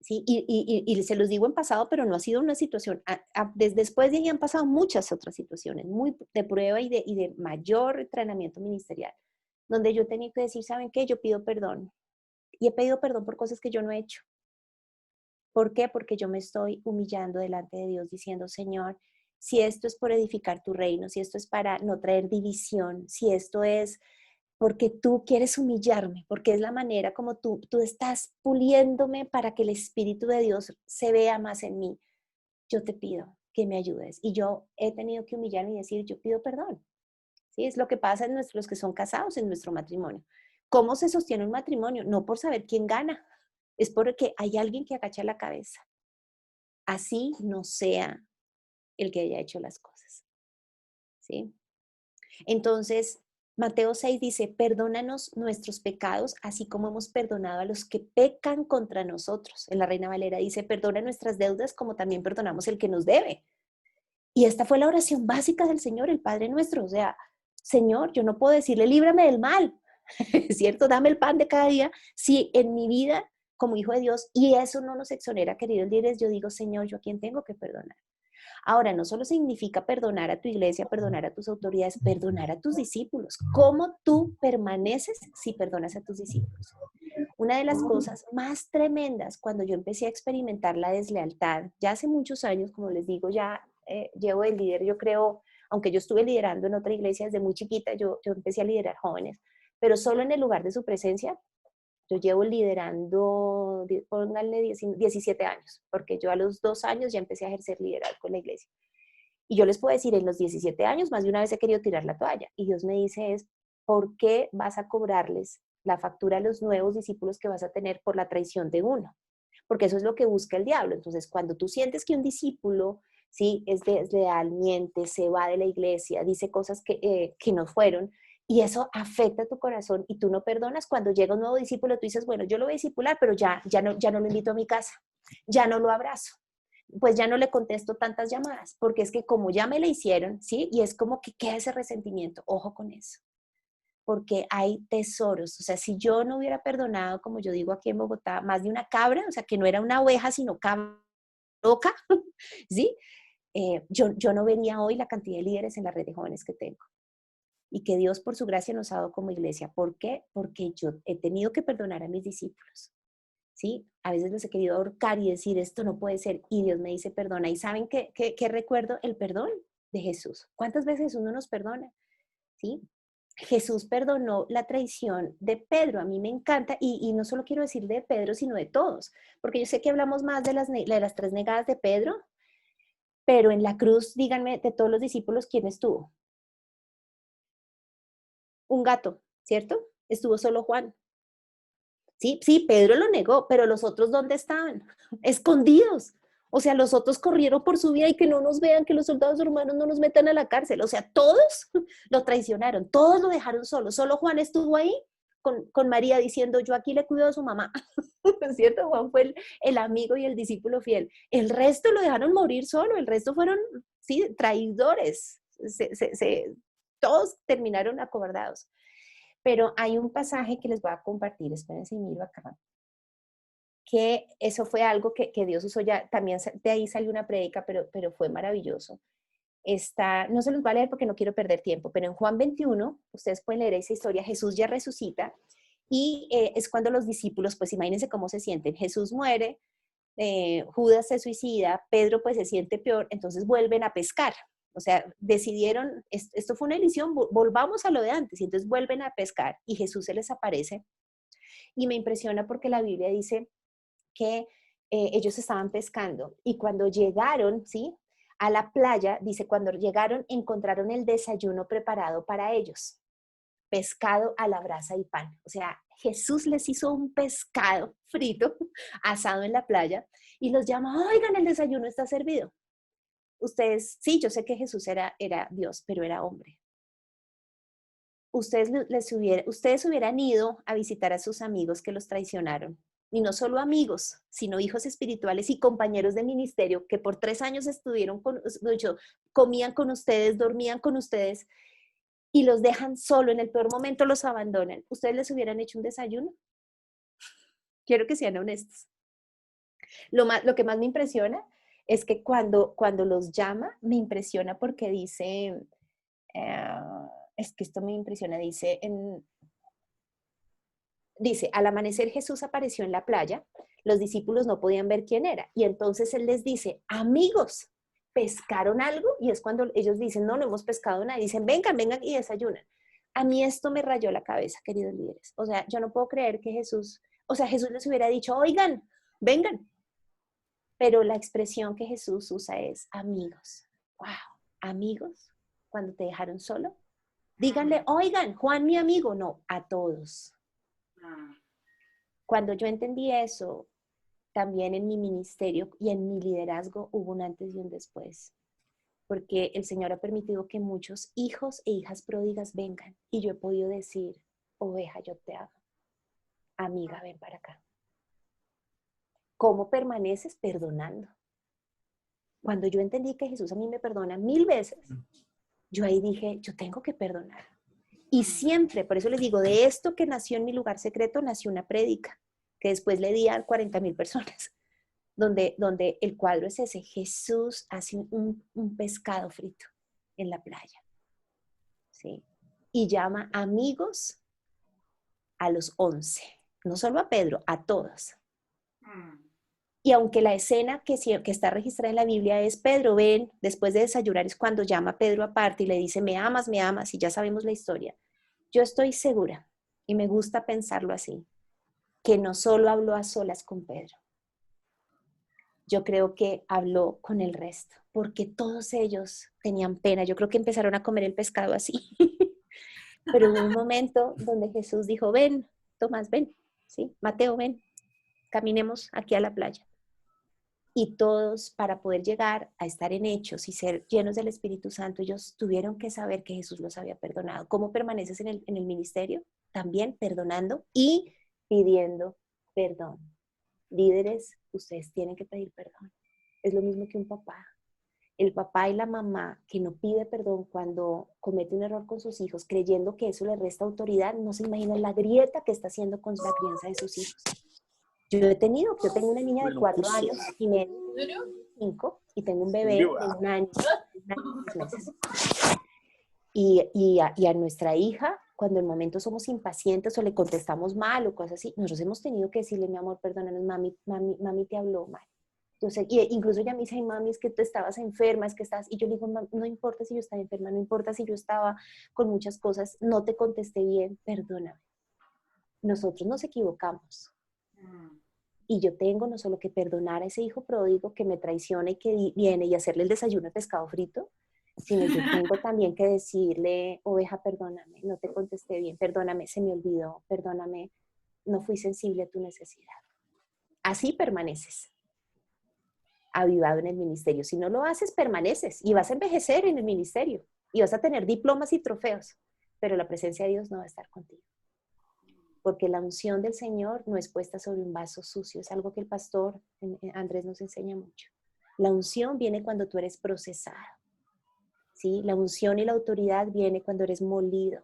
Sí, y se los digo en pasado, pero no ha sido una situación. Desde después de ahí han pasado muchas otras situaciones, muy de prueba y de mayor entrenamiento ministerial, donde yo tenía que decir, ¿saben qué? Yo pido perdón. Y he pedido perdón por cosas que yo no he hecho. ¿Por qué? Porque yo me estoy humillando delante de Dios diciendo, Señor, si esto es por edificar tu reino, si esto es para no traer división, si esto es porque tú quieres humillarme, porque es la manera como tú estás puliéndome para que el Espíritu de Dios se vea más en mí. Yo te pido que me ayudes. Y yo he tenido que humillarme y decir, yo pido perdón. ¿Sí? Es lo que pasa en los que son casados en nuestro matrimonio. ¿Cómo se sostiene un matrimonio? No por saber quién gana, es porque hay alguien que agacha la cabeza. Así no sea el que haya hecho las cosas. ¿Sí? Entonces, Mateo 6 dice, perdónanos nuestros pecados, así como hemos perdonado a los que pecan contra nosotros. En la Reina Valera dice, perdona nuestras deudas como también perdonamos el que nos debe. Y esta fue la oración básica del Señor, el Padre nuestro. O sea, Señor, yo no puedo decirle, líbrame del mal, ¿cierto? Dame el pan de cada día. Si en mi vida, como hijo de Dios, y eso no nos exonera, queridos líderes, yo digo, Señor, ¿yo a quién tengo que perdonar? Ahora, no solo significa perdonar a tu iglesia, perdonar a tus autoridades, perdonar a tus discípulos. ¿Cómo tú permaneces si perdonas a tus discípulos? Una de las cosas más tremendas cuando yo empecé a experimentar la deslealtad, ya hace muchos años, como les digo, ya llevo de líder, yo creo, aunque yo estuve liderando en otra iglesia desde muy chiquita, yo empecé a liderar jóvenes, pero solo en el lugar de su presencia. Yo llevo liderando, pónganle 17 años, porque yo a los 2 años ya empecé a ejercer liderazgo en la iglesia. Y yo les puedo decir, en los 17 años, más de una vez he querido tirar la toalla. Y Dios me dice es, ¿por qué vas a cobrarles la factura a los nuevos discípulos que vas a tener por la traición de uno? Porque eso es lo que busca el diablo. Entonces, cuando tú sientes que un discípulo, sí, es desleal, miente, se va de la iglesia, dice cosas que no fueron, y eso afecta tu corazón y tú no perdonas, cuando llega un nuevo discípulo, tú dices, bueno, yo lo voy a discipular, pero ya no lo invito a mi casa, ya no lo abrazo, pues ya no le contesto tantas llamadas, porque es que como ya me la hicieron, ¿sí? Y es como que queda ese resentimiento, ojo con eso, porque hay tesoros, o sea, si yo no hubiera perdonado, como yo digo aquí en Bogotá, más de una cabra, o sea, que no era una oveja, sino cabra loca, ¿sí? Yo no vería hoy la cantidad de líderes en la red de jóvenes que tengo. y que Dios por su gracia nos ha dado como iglesia. ¿Por qué? Porque yo he tenido que perdonar a mis discípulos, ¿sí? A veces los he querido ahorcar y decir, esto no puede ser, y Dios me dice, perdona. ¿Y saben qué recuerdo? El perdón de Jesús. ¿Cuántas veces uno nos perdona? ¿Sí? Jesús perdonó la traición de Pedro. A mí me encanta, y no solo quiero decir de Pedro, sino de todos, porque yo sé que hablamos más de las 3 negadas de Pedro, pero en la cruz, díganme, de todos los discípulos, ¿quién estuvo? Un gato, ¿cierto? Estuvo solo Juan. Sí, sí, Pedro lo negó, pero los otros, ¿dónde estaban? Escondidos. O sea, los otros corrieron por su vida y que no nos vean, que los soldados romanos no nos metan a la cárcel. O sea, todos lo traicionaron, todos lo dejaron solo. Solo Juan estuvo ahí con María diciendo, yo aquí le cuido a su mamá. ¿Cierto? Juan fue el amigo y el discípulo fiel. El resto lo dejaron morir solo, el resto fueron, sí, traidores. Todos terminaron acobardados. Pero hay un pasaje que les voy a compartir, espérense y miro acá, que eso fue algo que Dios usó ya, también de ahí salió una prédica, pero fue maravilloso. No se los voy a leer porque no quiero perder tiempo, pero en Juan 21, ustedes pueden leer esa historia, Jesús ya resucita, y es cuando los discípulos, pues imagínense cómo se sienten, Jesús muere, Judas se suicida, Pedro pues se siente peor, entonces vuelven a pescar. O sea, decidieron, esto fue una elección, volvamos a lo de antes, y entonces vuelven a pescar y Jesús se les aparece. Y me impresiona porque la Biblia dice que ellos estaban pescando y cuando llegaron, ¿sí? A la playa, dice, cuando llegaron encontraron el desayuno preparado para ellos, pescado a la brasa y pan. O sea, Jesús les hizo un pescado frito, asado en la playa, y los llama, oigan, el desayuno está servido. Ustedes, sí, yo sé que Jesús era Dios, pero era hombre. Ustedes hubieran ido a visitar a sus amigos que los traicionaron. Y no solo amigos, sino hijos espirituales y compañeros de ministerio que por 3 años estuvieron comían con ustedes, dormían con ustedes y los dejan solo, en el peor momento los abandonan. ¿Ustedes les hubieran hecho un desayuno? Quiero que sean honestos. Lo que más me impresiona es que cuando los llama, me impresiona porque dice, es que esto me impresiona, dice, al amanecer Jesús apareció en la playa, los discípulos no podían ver quién era, y entonces él les dice, amigos, ¿pescaron algo? Y es cuando ellos dicen, no hemos pescado nada, y dicen, vengan y desayunan. A mí esto me rayó la cabeza, queridos líderes. O sea, yo no puedo creer que Jesús les hubiera dicho, oigan, vengan. Pero la expresión que Jesús usa es amigos. ¡Wow! Amigos, cuando te dejaron solo. Díganle, oigan, Juan mi amigo. No, a todos. Cuando yo entendí eso, también en mi ministerio y en mi liderazgo hubo un antes y un después. Porque el Señor ha permitido que muchos hijos e hijas pródigas vengan. Y yo he podido decir, oveja, yo te amo. Amiga, ven para acá. ¿Cómo permaneces? Perdonando. Cuando yo entendí que Jesús a mí me perdona 1000 veces, yo ahí dije, yo tengo que perdonar. Y siempre, por eso les digo, de esto que nació en mi lugar secreto, nació una prédica, que después le di a 40,000 personas, donde el cuadro es ese, Jesús hace un pescado frito en la playa, ¿sí? Y llama amigos a los 11, no solo a Pedro, a todos. Y aunque la escena que está registrada en la Biblia es Pedro, ven, después de desayunar es cuando llama a Pedro aparte y le dice, me amas, y ya sabemos la historia. Yo estoy segura, y me gusta pensarlo así, que no solo habló a solas con Pedro. Yo creo que habló con el resto, porque todos ellos tenían pena. Yo creo que empezaron a comer el pescado así. Pero hubo un momento donde Jesús dijo, ven, Tomás, ven, ¿sí? Mateo, ven, caminemos aquí a la playa. Y todos, para poder llegar a estar en hechos y ser llenos del Espíritu Santo, ellos tuvieron que saber que Jesús los había perdonado. ¿Cómo permaneces en el ministerio? También perdonando y pidiendo perdón. Líderes, ustedes tienen que pedir perdón. Es lo mismo que un papá. El papá y la mamá que no pide perdón cuando comete un error con sus hijos, creyendo que eso le resta autoridad, no se imaginan la grieta que está haciendo con la crianza de sus hijos. Yo tengo una niña de 4 años y medio, 5, y tengo un bebé de 1 año, 1 año y 6 meses. y a nuestra hija, cuando en momentos somos impacientes o le contestamos mal o cosas así, nosotros hemos tenido que decirle, mi amor, perdónanos, mami te habló mal. Entonces, incluso ella me dice, ay, mami, es que tú estabas enferma, es que estás, y yo le digo, no importa si yo estaba enferma, no importa si yo estaba con muchas cosas, no te contesté bien, perdóname. Nosotros nos equivocamos. Y yo tengo no solo que perdonar a ese hijo pródigo que me traiciona y que viene y hacerle el desayuno de pescado frito, sino yo tengo también que decirle, oveja, perdóname, no te contesté bien, perdóname, se me olvidó, perdóname, no fui sensible a tu necesidad. Así permaneces avivado en el ministerio. Si no lo haces, permaneces y vas a envejecer en el ministerio y vas a tener diplomas y trofeos, pero la presencia de Dios no va a estar contigo. Porque la unción del Señor no es puesta sobre un vaso sucio, es algo que el pastor Andrés nos enseña mucho. La unción viene cuando tú eres procesado, ¿sí? La unción y la autoridad viene cuando eres molido,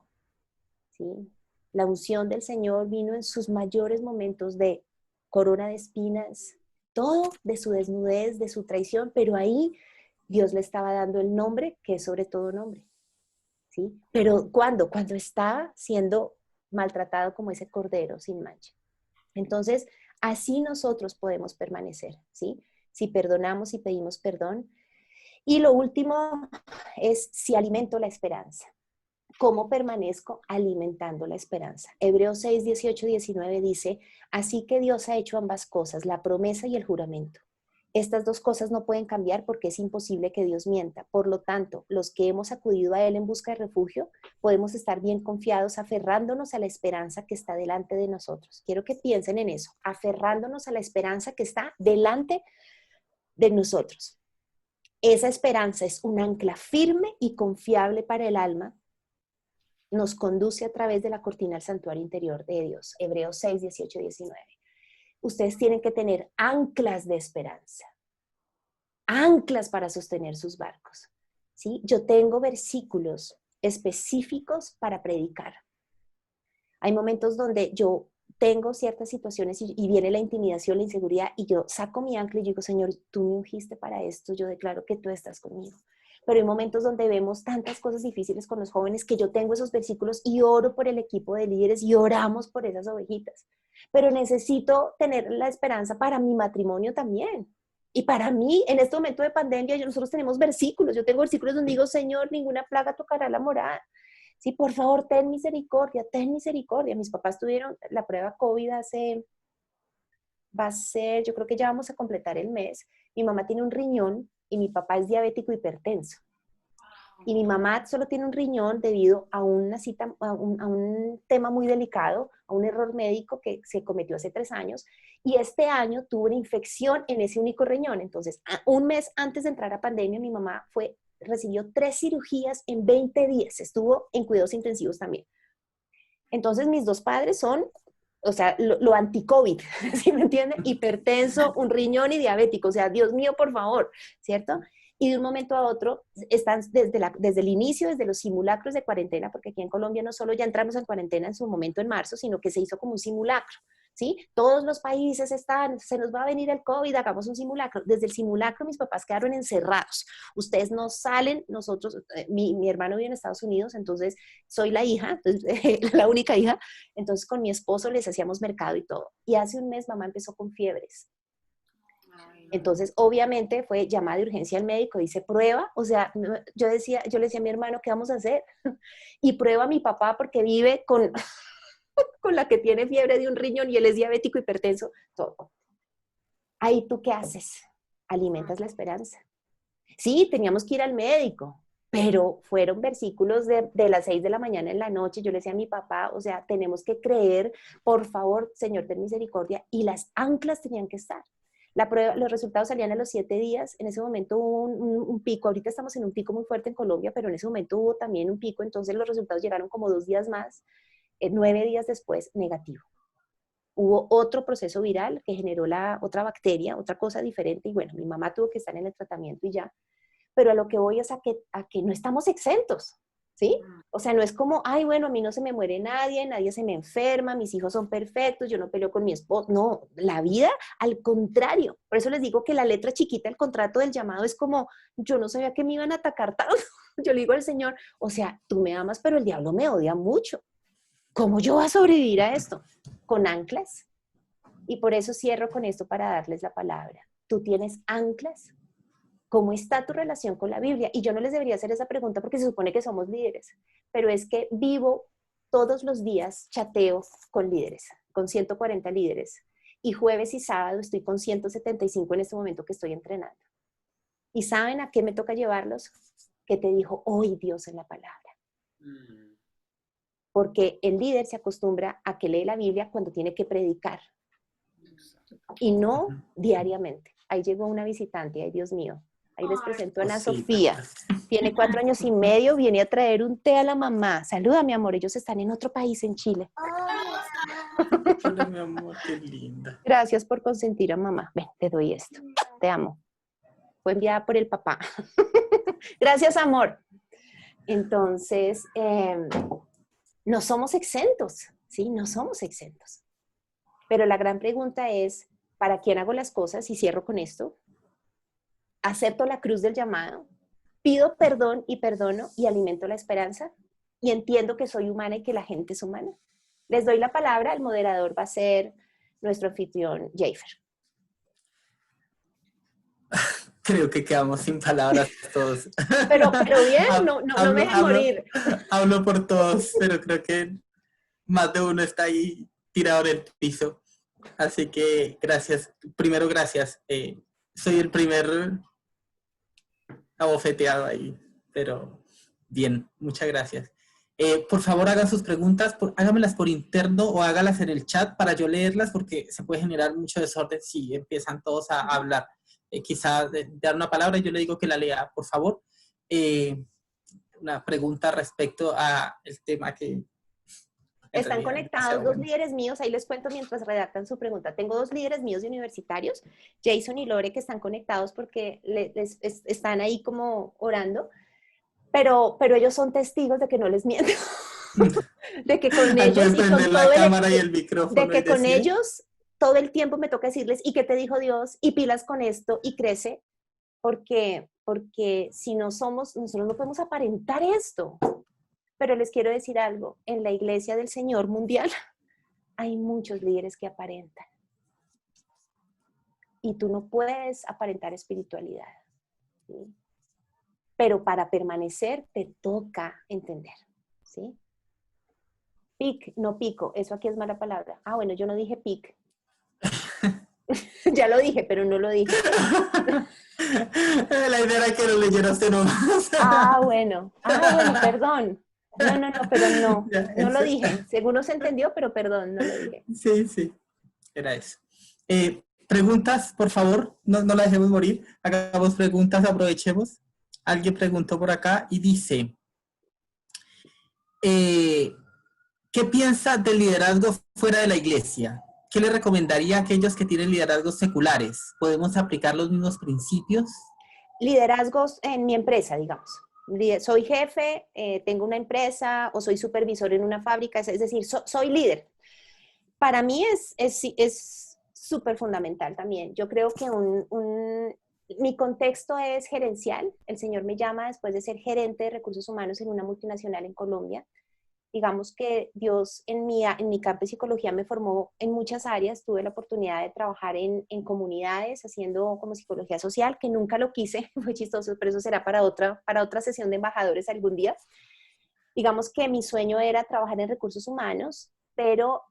¿sí? La unción del Señor vino en sus mayores momentos de corona de espinas, todo de su desnudez, de su traición, pero ahí Dios le estaba dando el nombre que es sobre todo nombre, ¿sí? Pero ¿cuándo? Cuando estaba siendo maltratado como ese cordero sin mancha. Entonces, así nosotros podemos permanecer, ¿sí? Si perdonamos y pedimos perdón. Y lo último es si alimento la esperanza. ¿Cómo permanezco alimentando la esperanza? Hebreos 6, 18, 19 dice, así que Dios ha hecho ambas cosas, la promesa y el juramento. Estas dos cosas no pueden cambiar porque es imposible que Dios mienta. Por lo tanto, los que hemos acudido a Él en busca de refugio, podemos estar bien confiados aferrándonos a la esperanza que está delante de nosotros. Quiero que piensen en eso, aferrándonos a la esperanza que está delante de nosotros. Esa esperanza es un ancla firme y confiable para el alma. Nos conduce a través de la cortina al santuario interior de Dios. Hebreos 6, 18, 19. Ustedes tienen que tener anclas de esperanza, anclas para sostener sus barcos, ¿sí? Yo tengo versículos específicos para predicar. Hay momentos donde yo tengo ciertas situaciones y viene la intimidación, la inseguridad, y yo saco mi ancla y digo, Señor, tú me ungiste para esto, yo declaro que tú estás conmigo. Pero hay momentos donde vemos tantas cosas difíciles con los jóvenes que yo tengo esos versículos y oro por el equipo de líderes y oramos por esas ovejitas. Pero necesito tener la esperanza para mi matrimonio también. Y para mí, en este momento de pandemia, nosotros tenemos versículos. Yo tengo versículos donde digo, Señor, ninguna plaga tocará la morada. Sí, por favor, ten misericordia, ten misericordia. Mis papás tuvieron la prueba COVID va a ser, yo creo que ya vamos a completar el mes. Mi mamá tiene un riñón y mi papá es diabético hipertenso. Y mi mamá solo tiene un riñón debido a un tema muy delicado, a un error médico que se cometió hace 3 años. Y este año tuvo una infección en ese único riñón. Entonces, un mes antes de entrar a pandemia, mi mamá recibió 3 cirugías en 20 días. Estuvo en cuidados intensivos también. Entonces, mis 2 padres son, o sea, lo anti-COVID, ¿sí me entienden? Hipertenso, un riñón y diabético. O sea, Dios mío, por favor, ¿cierto? Y de un momento a otro están desde el inicio, desde los simulacros de cuarentena, porque aquí en Colombia no solo ya entramos en cuarentena en su momento en marzo, sino que se hizo como un simulacro, ¿sí? Todos los países se nos va a venir el COVID, hagamos un simulacro. Desde el simulacro mis papás quedaron encerrados. Ustedes no salen, nosotros, mi hermano vive en Estados Unidos, entonces soy la hija, entonces, la única hija, entonces con mi esposo les hacíamos mercado y todo. Y hace un mes mamá empezó con fiebres. Entonces, obviamente, fue llamada de urgencia al médico, dice, prueba, o sea, yo le decía a mi hermano, ¿qué vamos a hacer? Y prueba a mi papá porque vive con, con la que tiene fiebre de un riñón y él es diabético, hipertenso, todo. Ahí, ¿tú qué haces? Alimentas la esperanza. Sí, teníamos que ir al médico, pero fueron versículos de las 6 de la mañana en la noche. Yo le decía a mi papá, o sea, tenemos que creer, por favor, Señor, ten misericordia, y las anclas tenían que estar. La prueba, los resultados salían a los 7 días, en ese momento hubo un pico, ahorita estamos en un pico muy fuerte en Colombia, pero en ese momento hubo también un pico, entonces los resultados llegaron como 2 días más, 9 días después, negativo. Hubo otro proceso viral que generó la otra bacteria, otra cosa diferente, y bueno, mi mamá tuvo que estar en el tratamiento y ya, pero a lo que voy es a que no estamos exentos. ¿sí? O sea, no es como, ay, bueno, a mí no se me muere nadie, nadie se me enferma, mis hijos son perfectos, yo no peleo con mi esposo. No, la vida, al contrario. Por eso les digo que la letra chiquita del contrato del llamado es como, yo no sabía que me iban a atacar tanto. Yo le digo al Señor, o sea, tú me amas, pero el diablo me odia mucho. ¿Cómo yo voy a sobrevivir a esto? Con anclas. Y por eso cierro con esto para darles la palabra. ¿Tú tienes anclas? ¿Cómo está tu relación con la Biblia? Y yo no les debería hacer esa pregunta porque se supone que somos líderes, pero es que vivo todos los días, chateo con líderes, con 140 líderes. Y jueves y sábado estoy con 175 en este momento que estoy entrenando. ¿Y saben a qué me toca llevarlos? ¿Qué te dijo hoy Dios en la palabra? Porque el líder se acostumbra a que lee la Biblia cuando tiene que predicar y no diariamente. Ahí llegó una visitante, ay Dios mío. Ahí les presento a Ana Sofía. Tiene 4 años y medio, viene a traer un té a la mamá. Saluda, mi amor, ellos están en otro país, en Chile. Hola, mi amor, qué linda. Gracias por consentir a mamá. Ven, te doy esto. Te amo. Fue enviada por el papá. Gracias, amor. Entonces, no somos exentos, ¿sí? No somos exentos. Pero la gran pregunta es, ¿para quién hago las cosas? Y cierro con esto. ¿Acepto la cruz del llamado? ¿Pido perdón y perdono y alimento la esperanza? ¿Y entiendo que soy humana y que la gente es humana? Les doy la palabra, el moderador va a ser nuestro anfitrión, Jafer. Creo que quedamos sin palabras todos. Pero bien, no me dejen morir. Hablo por todos, pero creo que más de uno está ahí tirado en el piso. Así que gracias. Primero, gracias. Soy el primer abofeteado ahí, pero bien, muchas gracias. Por favor, hagan sus preguntas, hágamelas por interno o hágalas en el chat para yo leerlas porque se puede generar mucho desorden si empiezan todos a hablar. Quizás dar una palabra y yo le digo que la lea, por favor. Una pregunta respecto a el tema que Están conectados dos líderes míos, ahí les cuento mientras redactan su pregunta. Tengo 2 líderes míos de universitarios, Jason y Lore, que están conectados porque están ahí como orando, pero ellos son testigos de que no les miento, de que con ellos y con todo de que con ellos todo el tiempo me toca decirles, ¿y qué te dijo Dios? Y pilas con esto y crece, porque si no somos, nosotros no podemos aparentar esto. Pero les quiero decir algo, en la iglesia del Señor mundial hay muchos líderes que aparentan. Y tú no puedes aparentar espiritualidad, ¿sí? Pero para permanecer te toca entender, ¿sí? Pic, no pico, eso aquí es mala palabra. Ah, bueno, yo no dije pic. Ya lo dije, pero no lo dije. La idea era que lo leyeras nomás. Bueno, perdón. No, pero no lo dije. Seguro se entendió, pero perdón, no lo dije. Sí, era eso. Preguntas, por favor, no la dejemos morir. Hagamos preguntas, aprovechemos. Alguien preguntó por acá y dice, ¿qué piensa del liderazgo fuera de la iglesia? ¿Qué le recomendaría a aquellos que tienen liderazgos seculares? ¿Podemos aplicar los mismos principios? Liderazgos en mi empresa, digamos. Soy jefe, tengo una empresa o soy supervisor en una fábrica, es decir, soy líder. Para mí es súper fundamental también. Yo creo que mi contexto es gerencial. El Señor me llama después de ser gerente de recursos humanos en una multinacional en Colombia. Digamos que Dios en mi campo de psicología me formó en muchas áreas. Tuve la oportunidad de trabajar en comunidades haciendo como psicología social, que nunca lo quise, fue chistoso, pero eso será para otra sesión de embajadores algún día. Digamos que mi sueño era trabajar en recursos humanos, pero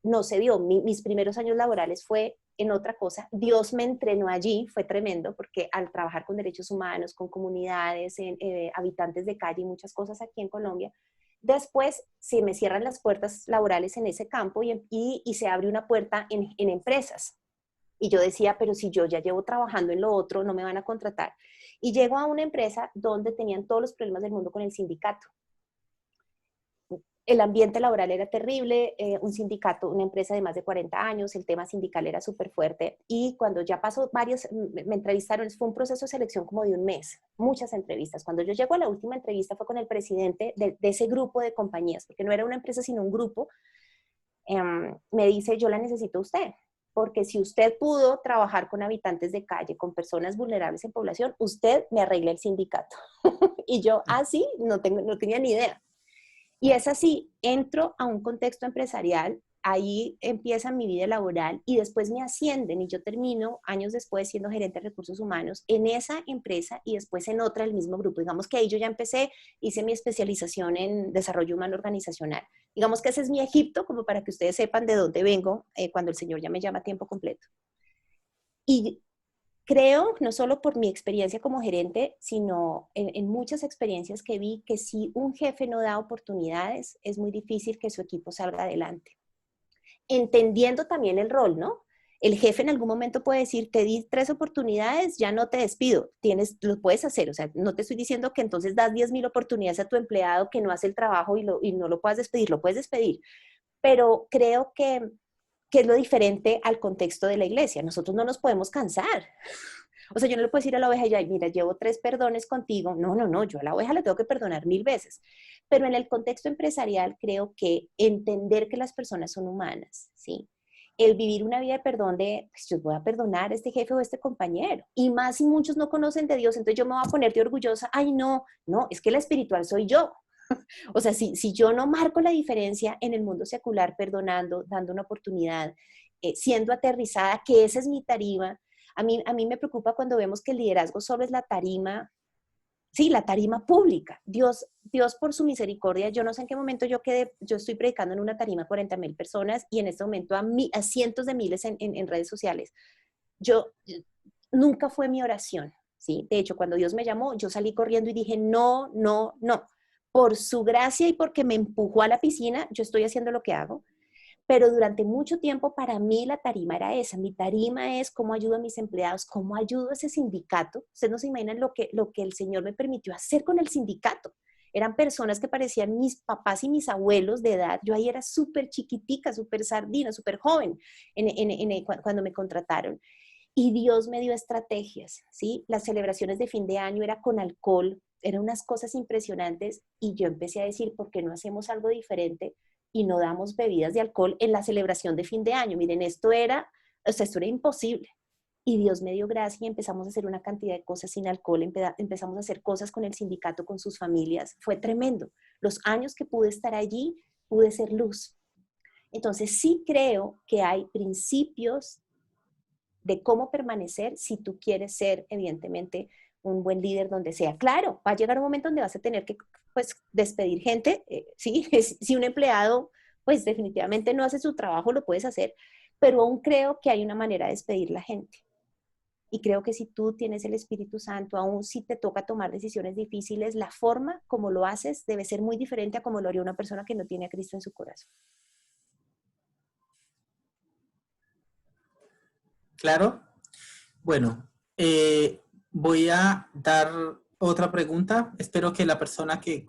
no se dio. Mis primeros años laborales fue en otra cosa. Dios me entrenó allí, fue tremendo, porque al trabajar con derechos humanos, con comunidades, habitantes de calle y muchas cosas aquí en Colombia, después se me cierran las puertas laborales en ese campo y se abre una puerta en empresas. Y yo decía, pero si yo ya llevo trabajando en lo otro, no me van a contratar. Y llego a una empresa donde tenían todos los problemas del mundo con el sindicato. El ambiente laboral era terrible, un sindicato, una empresa de más de 40 años, el tema sindical era súper fuerte y cuando ya pasó varios, me entrevistaron, fue un proceso de selección como de un mes, muchas entrevistas. Cuando yo llego a la última entrevista fue con el presidente de ese grupo de compañías, porque no era una empresa sino un grupo, me dice, yo la necesito a usted, porque si usted pudo trabajar con habitantes de calle, con personas vulnerables en población, usted me arregla el sindicato. Y yo, sí, no tenía ni idea. Y es así, entro a un contexto empresarial, ahí empieza mi vida laboral y después me ascienden y yo termino años después siendo gerente de recursos humanos en esa empresa y después en otra del mismo grupo. Digamos que ahí yo ya empecé, hice mi especialización en desarrollo humano organizacional. Digamos que ese es mi Egipto, como para que ustedes sepan de dónde vengo cuando el Señor ya me llama a tiempo completo. Y creo, no solo por mi experiencia como gerente, sino en muchas experiencias que vi, que si un jefe no da oportunidades, es muy difícil que su equipo salga adelante. Entendiendo también el rol, ¿no? El jefe en algún momento puede decir, te di 3 oportunidades, ya no te despido, lo puedes hacer, o sea, no te estoy diciendo que entonces das 10,000 oportunidades a tu empleado que no hace el trabajo y no lo puedas despedir, lo puedes despedir, pero creo que es lo diferente al contexto de la iglesia. Nosotros no nos podemos cansar. O sea, yo no le puedo decir a la oveja, ya, mira, llevo 3 perdones contigo. No, yo a la oveja le tengo que perdonar 1000 veces. Pero en el contexto empresarial creo que entender que las personas son humanas, ¿sí? El vivir una vida de perdón de, pues yo voy a perdonar a este jefe o a este compañero. Y más si muchos no conocen de Dios, entonces yo me voy a poner de orgullosa. Ay, no, es que la espiritual soy yo. O sea, si yo no marco la diferencia en el mundo secular, perdonando, dando una oportunidad, siendo aterrizada, que esa es mi tarima, a mí me preocupa cuando vemos que el liderazgo solo es la tarima, sí, la tarima pública. Dios por su misericordia, yo no sé en qué momento yo estoy predicando en una tarima a 40,000 personas y en este momento a cientos de miles en redes sociales. Nunca fue mi oración, ¿sí? De hecho, cuando Dios me llamó, yo salí corriendo y dije, no. Por su gracia y porque me empujó a la piscina, yo estoy haciendo lo que hago. Pero durante mucho tiempo para mí la tarima era esa. Mi tarima es cómo ayudo a mis empleados, cómo ayudo a ese sindicato. Ustedes no se imaginan lo que el Señor me permitió hacer con el sindicato. Eran personas que parecían mis papás y mis abuelos de edad. Yo ahí era súper chiquitica, súper sardina, súper joven cuando me contrataron. Y Dios me dio estrategias, ¿sí? Las celebraciones de fin de año era con alcohol, eran unas cosas impresionantes y yo empecé a decir, ¿por qué no hacemos algo diferente y no damos bebidas de alcohol en la celebración de fin de año? Miren, esto era imposible. Y Dios me dio gracia y empezamos a hacer una cantidad de cosas sin alcohol, empezamos a hacer cosas con el sindicato, con sus familias. Fue tremendo. Los años que pude estar allí, pude ser luz. Entonces sí creo que hay principios de cómo permanecer si tú quieres ser, evidentemente, un buen líder donde sea. Claro, va a llegar un momento donde vas a tener que, pues, despedir gente, ¿sí? Si un empleado, pues, definitivamente no hace su trabajo, lo puedes hacer, pero aún creo que hay una manera de despedir la gente. Y creo que si tú tienes el Espíritu Santo, aún si te toca tomar decisiones difíciles, la forma como lo haces debe ser muy diferente a como lo haría una persona que no tiene a Cristo en su corazón. Claro. Bueno, voy a dar otra pregunta. Espero que la persona que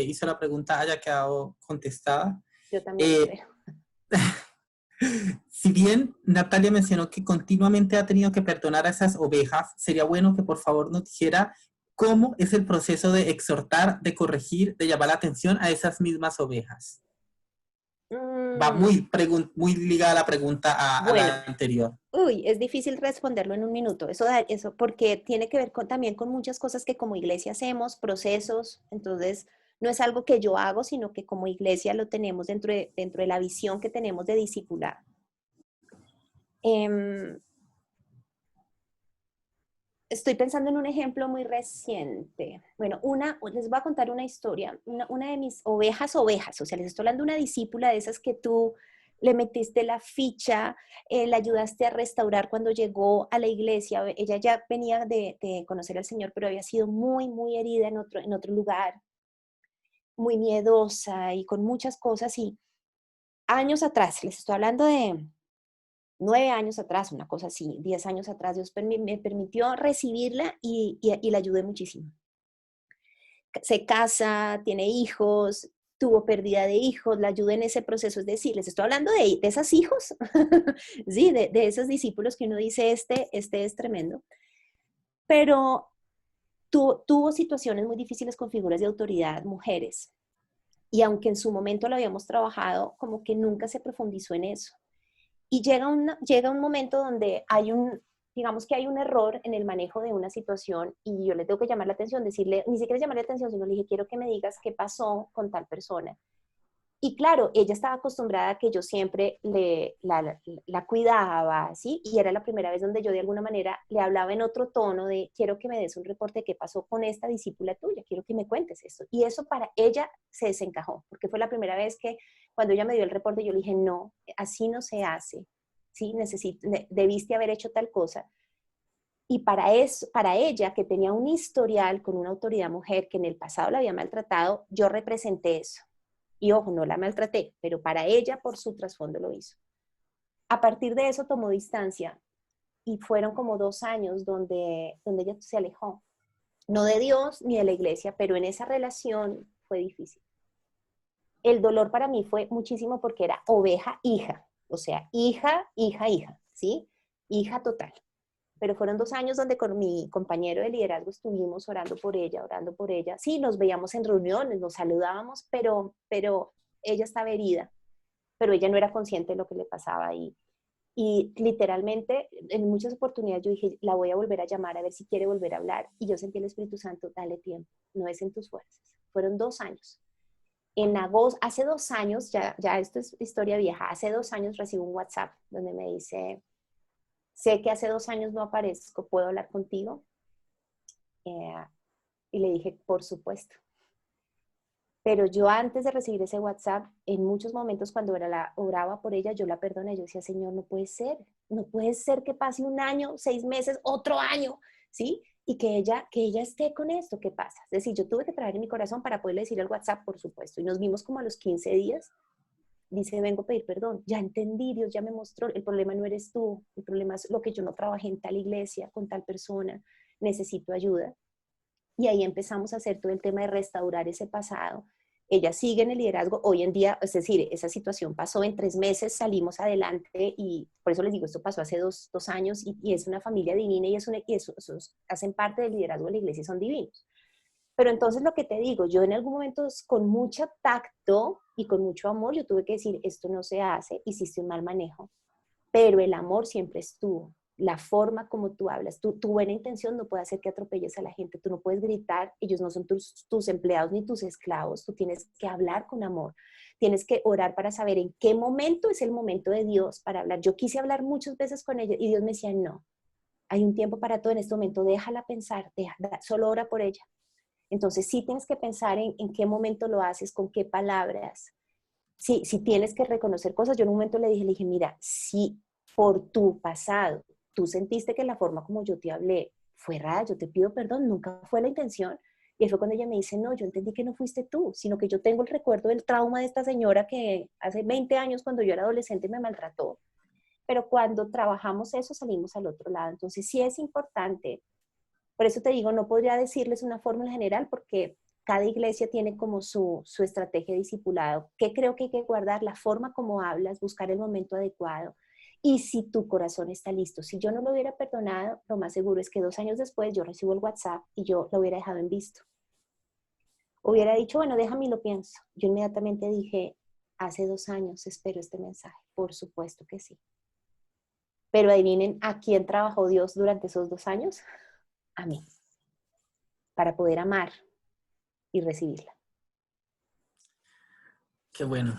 hizo la pregunta haya quedado contestada. Yo también espero. Si bien Natalia mencionó que continuamente ha tenido que perdonar a esas ovejas, sería bueno que por favor nos dijera cómo es el proceso de exhortar, de corregir, de llamar la atención a esas mismas ovejas. Va muy ligada a la pregunta a la anterior. Es difícil responderlo en un minuto. Eso porque tiene que ver también con muchas cosas que como iglesia hacemos, procesos. Entonces, no es algo que yo hago, sino que como iglesia lo tenemos dentro de la visión que tenemos de discipulado. Estoy pensando en un ejemplo muy reciente. Bueno, les voy a contar una historia. Una de mis ovejas, o sea, les estoy hablando de una discípula de esas que tú le metiste la ficha, la ayudaste a restaurar cuando llegó a la iglesia. Ella ya venía de conocer al Señor, pero había sido muy, muy herida en otro lugar, muy miedosa y con muchas cosas. Y años atrás, les estoy hablando de 9 años atrás, una cosa así, 10 años atrás, Dios me permitió recibirla y la ayudé muchísimo. Se casa, tiene hijos, tuvo pérdida de hijos, la ayuda en ese proceso, es decir, les estoy hablando de esos hijos, sí, de esos discípulos que uno dice, este es tremendo, pero tuvo situaciones muy difíciles con figuras de autoridad, mujeres, y aunque en su momento lo habíamos trabajado, como que nunca se profundizó en eso. Y llega un momento donde digamos que hay un error en el manejo de una situación y yo le tengo que llamar la atención, decirle, ni siquiera llamarle la atención, sino le dije, quiero que me digas qué pasó con tal persona. Y claro, ella estaba acostumbrada a que yo siempre la cuidaba, ¿sí? Y era la primera vez donde yo de alguna manera le hablaba en otro tono de, quiero que me des un reporte de qué pasó con esta discípula tuya, quiero que me cuentes esto. Y eso para ella se desencajó, porque fue la primera vez que cuando ella me dio el reporte yo le dije, no, así no se hace, ¿sí? Debiste haber hecho tal cosa. Y para ella, que tenía un historial con una autoridad mujer que en el pasado la había maltratado, yo representé eso. Y ojo, no la maltraté, pero para ella, por su trasfondo, lo hizo. A partir de eso tomó distancia y fueron como 2 años donde ella se alejó. No de Dios ni de la iglesia, pero en esa relación fue difícil. El dolor para mí fue muchísimo porque era oveja, hija. O sea, hija, hija, hija, ¿sí? Hija total. Pero fueron 2 años donde con mi compañero de liderazgo estuvimos orando por ella, orando por ella. Sí, nos veíamos en reuniones, nos saludábamos, pero ella estaba herida, pero ella no era consciente de lo que le pasaba ahí. Y literalmente, en muchas oportunidades yo dije, la voy a volver a llamar a ver si quiere volver a hablar. Y yo sentí el Espíritu Santo, dale tiempo, no es en tus fuerzas. Fueron 2 años. En agosto, hace 2 años, ya esto es historia vieja, hace 2 años recibo un WhatsApp donde me dice, sé que hace 2 años no aparezco, ¿puedo hablar contigo? Y le dije, por supuesto. Pero yo antes de recibir ese WhatsApp, en muchos momentos cuando oraba por ella, yo la perdoné, yo decía, Señor, no puede ser que pase 1 año, 6 meses, otro año, ¿sí? Y que ella esté con esto, ¿qué pasa? Es decir, yo tuve que traer en mi corazón para poderle decir el WhatsApp, por supuesto, y nos vimos como a los 15 días, dice, vengo a pedir perdón, ya entendí, Dios ya me mostró, el problema no eres tú, el problema es lo que yo no trabajé en tal iglesia, con tal persona, necesito ayuda. Y ahí empezamos a hacer todo el tema de restaurar ese pasado. Ella sigue en el liderazgo, hoy en día, es decir, esa situación pasó en 3 meses, salimos adelante y por eso les digo, esto pasó hace dos años y es una familia divina y esos hacen parte del liderazgo de la iglesia y son divinos. Pero entonces lo que te digo, yo en algún momento con mucho tacto y con mucho amor, yo tuve que decir, esto no se hace, hiciste un mal manejo, pero el amor siempre estuvo. La forma como tú hablas, tu buena intención no puede hacer que atropelles a la gente, tú no puedes gritar, ellos no son tus empleados ni tus esclavos, tú tienes que hablar con amor, tienes que orar para saber en qué momento es el momento de Dios para hablar. Yo quise hablar muchas veces con ella y Dios me decía, no, hay un tiempo para todo en este momento, déjala pensar, solo ora por ella. Entonces sí tienes que pensar en qué momento lo haces, con qué palabras. Si tienes que reconocer cosas, yo en un momento le dije, mira, si por tu pasado tú sentiste que la forma como yo te hablé fue rara, yo te pido perdón, nunca fue la intención. Y fue cuando ella me dice, no, yo entendí que no fuiste tú, sino que yo tengo el recuerdo del trauma de esta señora que hace 20 años cuando yo era adolescente me maltrató. Pero cuando trabajamos eso salimos al otro lado. Entonces sí es importante. Por eso te digo, no podría decirles una fórmula general porque cada iglesia tiene como su estrategia de discipulado. ¿Qué creo que hay que guardar? La forma como hablas, buscar el momento adecuado. Y si tu corazón está listo, si yo no lo hubiera perdonado, lo más seguro es que 2 años después yo recibo el WhatsApp y yo lo hubiera dejado en visto. Hubiera dicho, bueno, déjame y lo pienso. Yo inmediatamente dije, hace 2 años espero este mensaje. Por supuesto que sí. Pero adivinen a quién trabajó Dios durante esos 2 años. A mí, para poder amar y recibirla. Qué bueno.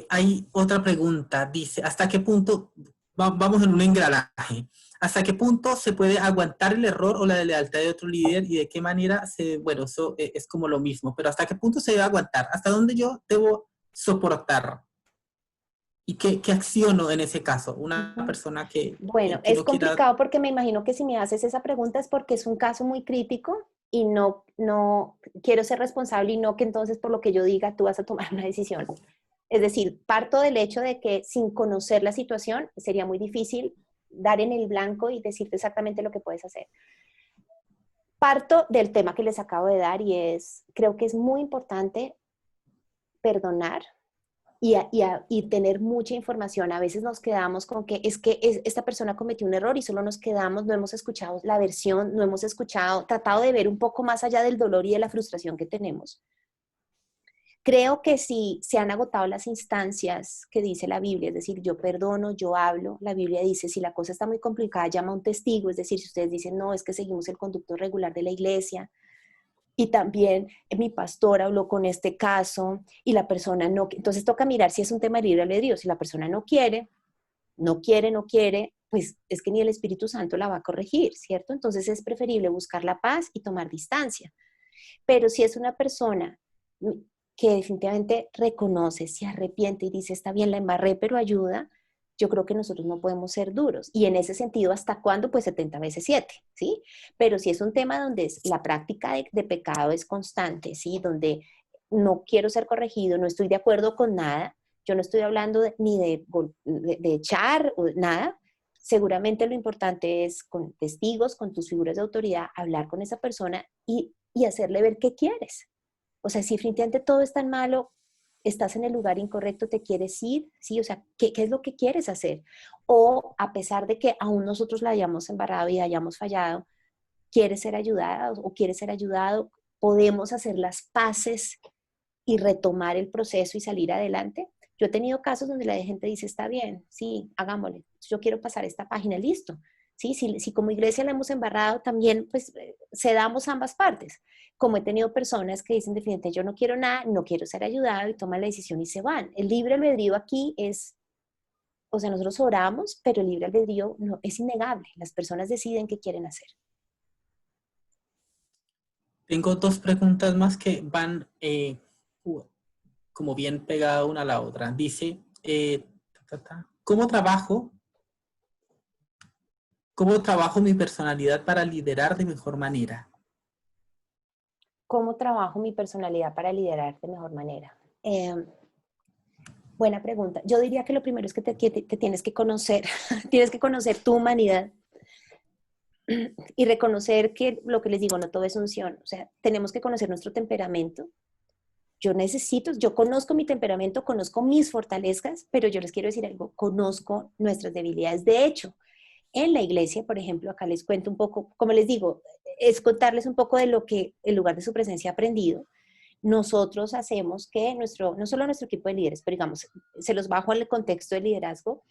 Hay otra pregunta, dice, ¿hasta qué punto, vamos en un engranaje, hasta qué punto se puede aguantar el error o la lealtad de otro líder y de qué manera bueno, eso es como lo mismo, pero hasta qué punto se debe aguantar, hasta dónde yo debo soportar y qué acciono en ese caso, una persona Bueno, que es no quiera... complicado porque me imagino que si me haces esa pregunta es porque es un caso muy crítico y no quiero ser responsable y no que entonces por lo que yo diga tú vas a tomar una decisión. Es decir, parto del hecho de que sin conocer la situación sería muy difícil dar en el blanco y decirte exactamente lo que puedes hacer. Parto del tema que les acabo de dar y creo que es muy importante perdonar y tener mucha información. A veces nos quedamos con que esta persona cometió un error y solo nos quedamos, no hemos escuchado la versión, no hemos escuchado, tratado de ver un poco más allá del dolor y de la frustración que tenemos. Creo que si se han agotado las instancias que dice la Biblia, es decir, yo perdono, yo hablo, la Biblia dice, si la cosa está muy complicada, llama a un testigo, es decir, si ustedes dicen, no, es que seguimos el conducto regular de la iglesia, y también mi pastor habló con este caso y la persona no, entonces toca mirar si es un tema de libre albedrío, si la persona no quiere, no quiere, pues es que ni el Espíritu Santo la va a corregir, ¿cierto? Entonces es preferible buscar la paz y tomar distancia. Pero si es una persona que definitivamente reconoce, se arrepiente y dice, está bien, la embarré, pero ayuda, yo creo que nosotros no podemos ser duros. Y en ese sentido, ¿hasta cuándo? Pues 70 veces 7, ¿sí? Pero si es un tema donde la práctica de pecado es constante, ¿sí? Donde no quiero ser corregido, no estoy de acuerdo con nada, yo no estoy hablando ni de echar o nada, seguramente lo importante es con testigos, con tus figuras de autoridad, hablar con esa persona y hacerle ver qué quieres. O sea, si definitivamente todo es tan malo, estás en el lugar incorrecto, te quieres ir, ¿sí? O sea, ¿qué es lo que quieres hacer? O a pesar de que aún nosotros la hayamos embarrado y hayamos fallado, ¿quieres ser ayudado o quieres ser ayudado? ¿Podemos hacer las paces y retomar el proceso y salir adelante? Yo he tenido casos donde la gente dice, está bien, sí, hagámosle, yo quiero pasar esta página, listo. ¿Sí? Si como iglesia la hemos embarrado, también pues cedamos ambas partes. Como he tenido personas que dicen definitivamente yo no quiero nada, no quiero ser ayudado y toman la decisión y se van. El libre albedrío aquí es, o sea, nosotros oramos, pero el libre albedrío no, es innegable. Las personas deciden qué quieren hacer. Tengo dos preguntas más que van como bien pegada una a la otra. Dice, ¿cómo trabajo mi personalidad para liderar de mejor manera? ¿Cómo trabajo mi personalidad para liderar de mejor manera? Buena pregunta. Yo diría que lo primero es que te tienes que conocer, tienes que conocer tu humanidad y reconocer que lo que les digo, no todo es unción. O sea, tenemos que conocer nuestro temperamento. Yo conozco mi temperamento, conozco mis fortalezas, pero yo les quiero decir algo, conozco nuestras debilidades. De hecho, en la iglesia, por ejemplo, acá les cuento un poco, como les digo, es contarles un poco de lo que el lugar de su presencia ha aprendido. Nosotros hacemos que no solo nuestro equipo de líderes, pero digamos, se los bajo al contexto de liderazgo,